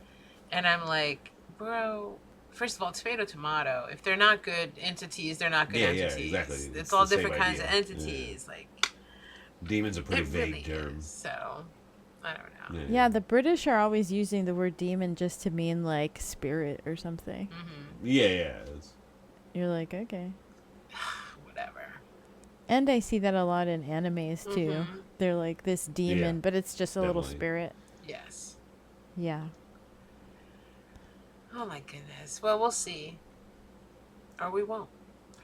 And I'm like, bro, first of all, tomato. If they're not good entities, they're not good Yeah, yeah, entities. exactly. It's It's all the same different kinds of idea. entities. Like, Demon's a pretty it vague really term. is. So, I don't know. Yeah, the British are always using the word demon just to mean like spirit or something. Yeah, yeah. You're like, okay. Whatever. And I see that a lot in animes too. Mhm. They're like this demon, Yeah, but it's just a little definitely. spirit. Yes. Yeah. Oh my goodness. Well, we'll see. Or we won't.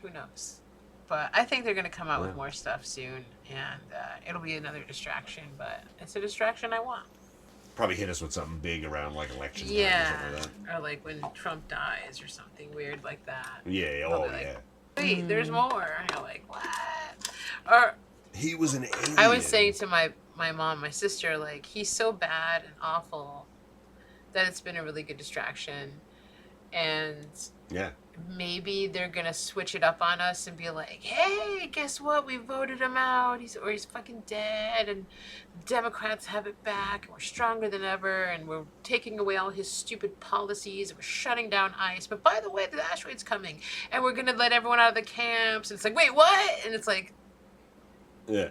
Who knows? But I think they're going to come out with Yeah. more stuff soon. And it'll be another distraction. But it's a distraction I want. Probably hit us with something big around like election time or Yeah. something like that. Or like when Trump dies or something weird like that. Yeah, They'll oh be like, yeah. Wait, there's more. And you're like, what? Or He was an alien. I was saying to my mom, my sister, like, he's so bad and awful that it's been a really good distraction. And Yeah. maybe they're going to switch it up on us and be like, hey, guess what? We voted him out. He's fucking dead. And Democrats have it back. And we're stronger than ever. And we're taking away all his stupid policies. And we're shutting down ICE. But by the way, the asteroid's coming. And we're going to let everyone out of the camps. And it's like, wait, what? And it's like, Yeah.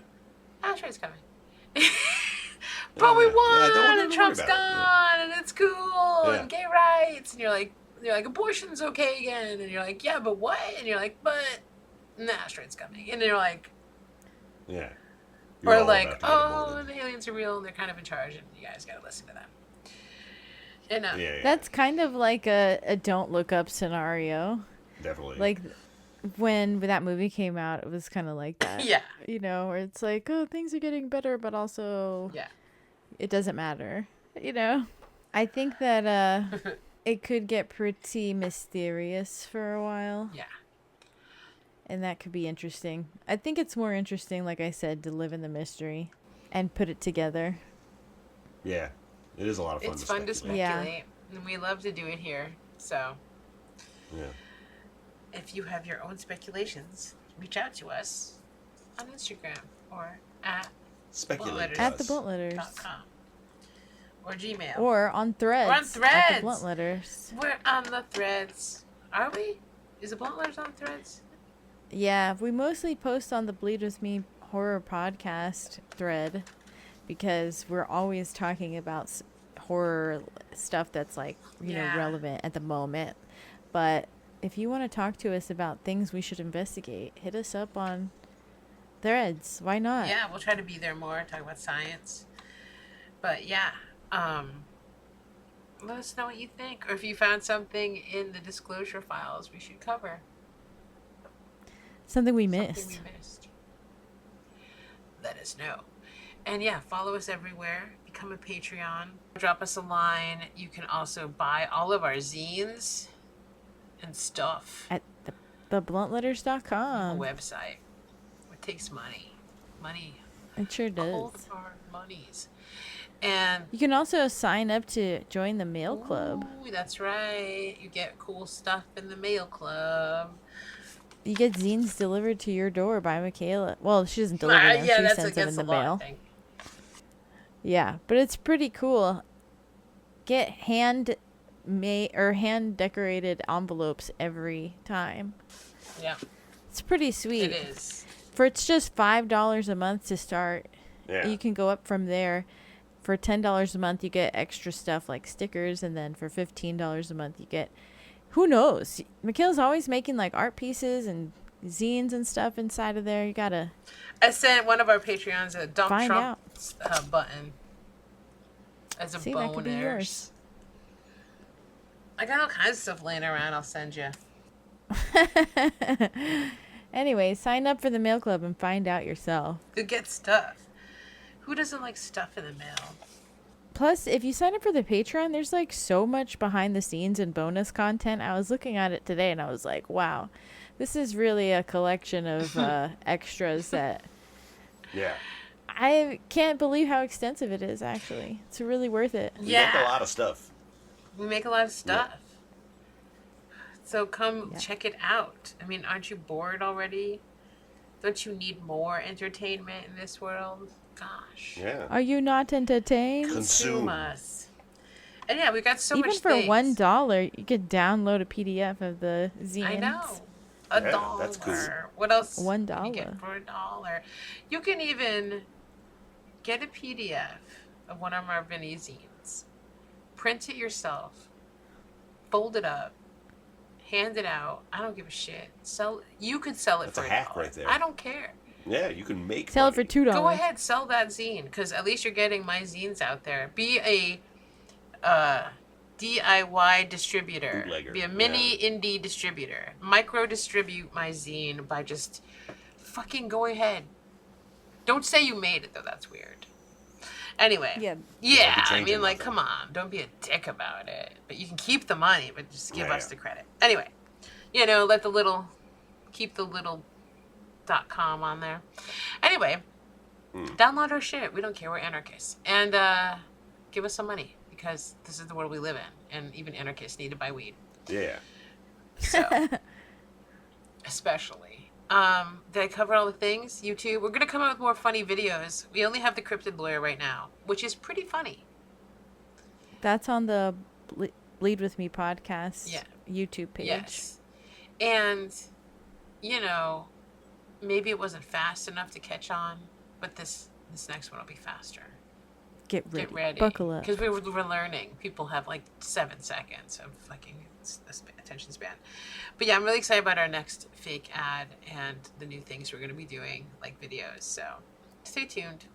asteroid's coming. But we Yeah, won, don't and Trump's worry gone, about and it's cool, Yeah. and gay rights, and you're like, abortion's okay again, and you're like, yeah, but what? And you're like, but the asteroid's coming, and you're like, Yeah. You're or all like, about to get oh, aborted. the aliens are real, and they're kind of in charge, and you guys gotta listen to them. And Yeah, yeah. That's kind of like a don't look up scenario. Definitely. Like when that movie came out, it was kind of like that. Yeah. You know, where it's like, oh, things are getting better, but also Yeah. it doesn't matter. You know? I think that it could get pretty mysterious for a while. Yeah. And that could be interesting. I think it's more interesting, like I said, to live in the mystery and put it together. Yeah. It is a lot of fun It's to fun to speculate. speculate, and we love to do it here. So, Yeah. if you have your own speculations, reach out to us on Instagram or at Speculate. At the Blunt Letters. .com or Gmail. Or on Threads. We're on At the Threads. Blunt Letters. We're on the Threads. Are we? Is the Blunt Letters on Threads? Yeah, we mostly post on the Bleed With Me horror podcast thread because we're always talking about horror stuff that's like, you know, Yeah. relevant at the moment. But if you want to talk to us about things we should investigate, hit us up on Threads. Why not? Yeah, we'll try to be there more, talk about science. But yeah, let us know what you think. Or if you found something in the disclosure files we should cover. Something we Something missed. we missed. Let us know. And yeah, follow us everywhere become a Patreon. Drop us a line. You can also buy all of our zines and stuff At thebluntletters.com. website. It takes money. It sure Cold does. hard monies. And You can also sign up to join the mail club. ooh, that's right. You get cool stuff in the mail club. You get zines delivered to your door by Micaela. Well, she doesn't deliver them. Yeah, She that's sends them in against the the law, I mail. think. Yeah, but it's pretty cool. Get hand decorated envelopes every time. Yeah, It's pretty sweet. it is. It's just $5 a month to start. Yeah. You can go up from there. For $10 a month, you get extra stuff like stickers, and then for $15 a month, you get, who knows? Michaela's always making like art pieces and zines and stuff inside of there. You gotta I sent one of our Patreons a dump Find Trump button as a see that could be bonus. yours. I got all kinds of stuff laying around. I'll send you. Anyway, sign up for the mail club and find out yourself. You get stuff. Who doesn't like stuff in the mail? Plus, if you sign up for the Patreon, there's like so much behind the scenes and bonus content. I was looking at it today and I was like, wow, this is really a collection of extras that Yeah. I can't believe how extensive it is, actually. It's really worth it. We make a Yeah. lot of stuff. We make a lot of stuff. So come check it out. I mean, aren't you bored already? Don't you need more entertainment in this world? Gosh. Yeah. Are you not entertained? Consume. us. And yeah, we got so Even much for things. $1, you could download a PDF of the zines. I know. $1. Yeah, that's cool. What else? $1. can you get for $1? You can even get a PDF of one of our mini zines. Print it yourself. Fold it up. Hand it out. I don't give a shit. You could sell it That's for a hack $1. right there. I don't care. Yeah, you can make Sell it money. for $2. Go ahead, sell that zine, because at least you're getting my zines out there. Be a DIY distributor. Bootlegger, Be a mini indie distributor. Micro distribute my zine by just fucking go ahead. Don't say you made it though. That's weird. Anyway. Yeah. Yeah, be I changing mean, like, nothing. come on. Don't be a dick about it. But you can keep the money, but just give Yeah, us yeah. the credit. Anyway, keep the little .com on there. Anyway, download our shit. We don't care. We're anarchists. And give us some money, because this is the world we live in. And even anarchists need to buy weed. Yeah. So, especially. Did I cover all the things? YouTube. We're going to come out with more funny videos. We only have the Cryptid Lawyer right now, which is pretty funny. That's on the Bleed With Me podcast Yeah. YouTube page. Yes. And, maybe it wasn't fast enough to catch on, but this next one will be faster. Get ready. Get ready. Buckle up. Because we're learning. People have like 7 seconds of fucking attention span. But yeah, I'm really excited about our next fake ad and the new things we're going to be doing, like videos. So stay tuned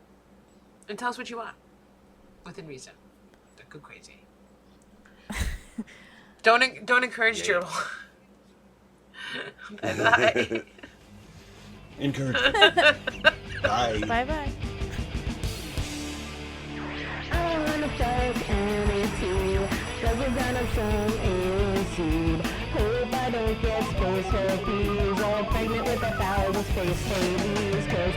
and tell us what you want within reason. Don't go crazy. Don't encourage gerbil. Bye. Encourage. Bye. Bye-bye. I wanna fuck Amity, cause we're gonna some alien seed. Hope I don't get space herpes, or pregnant with 1,000 space babies, cause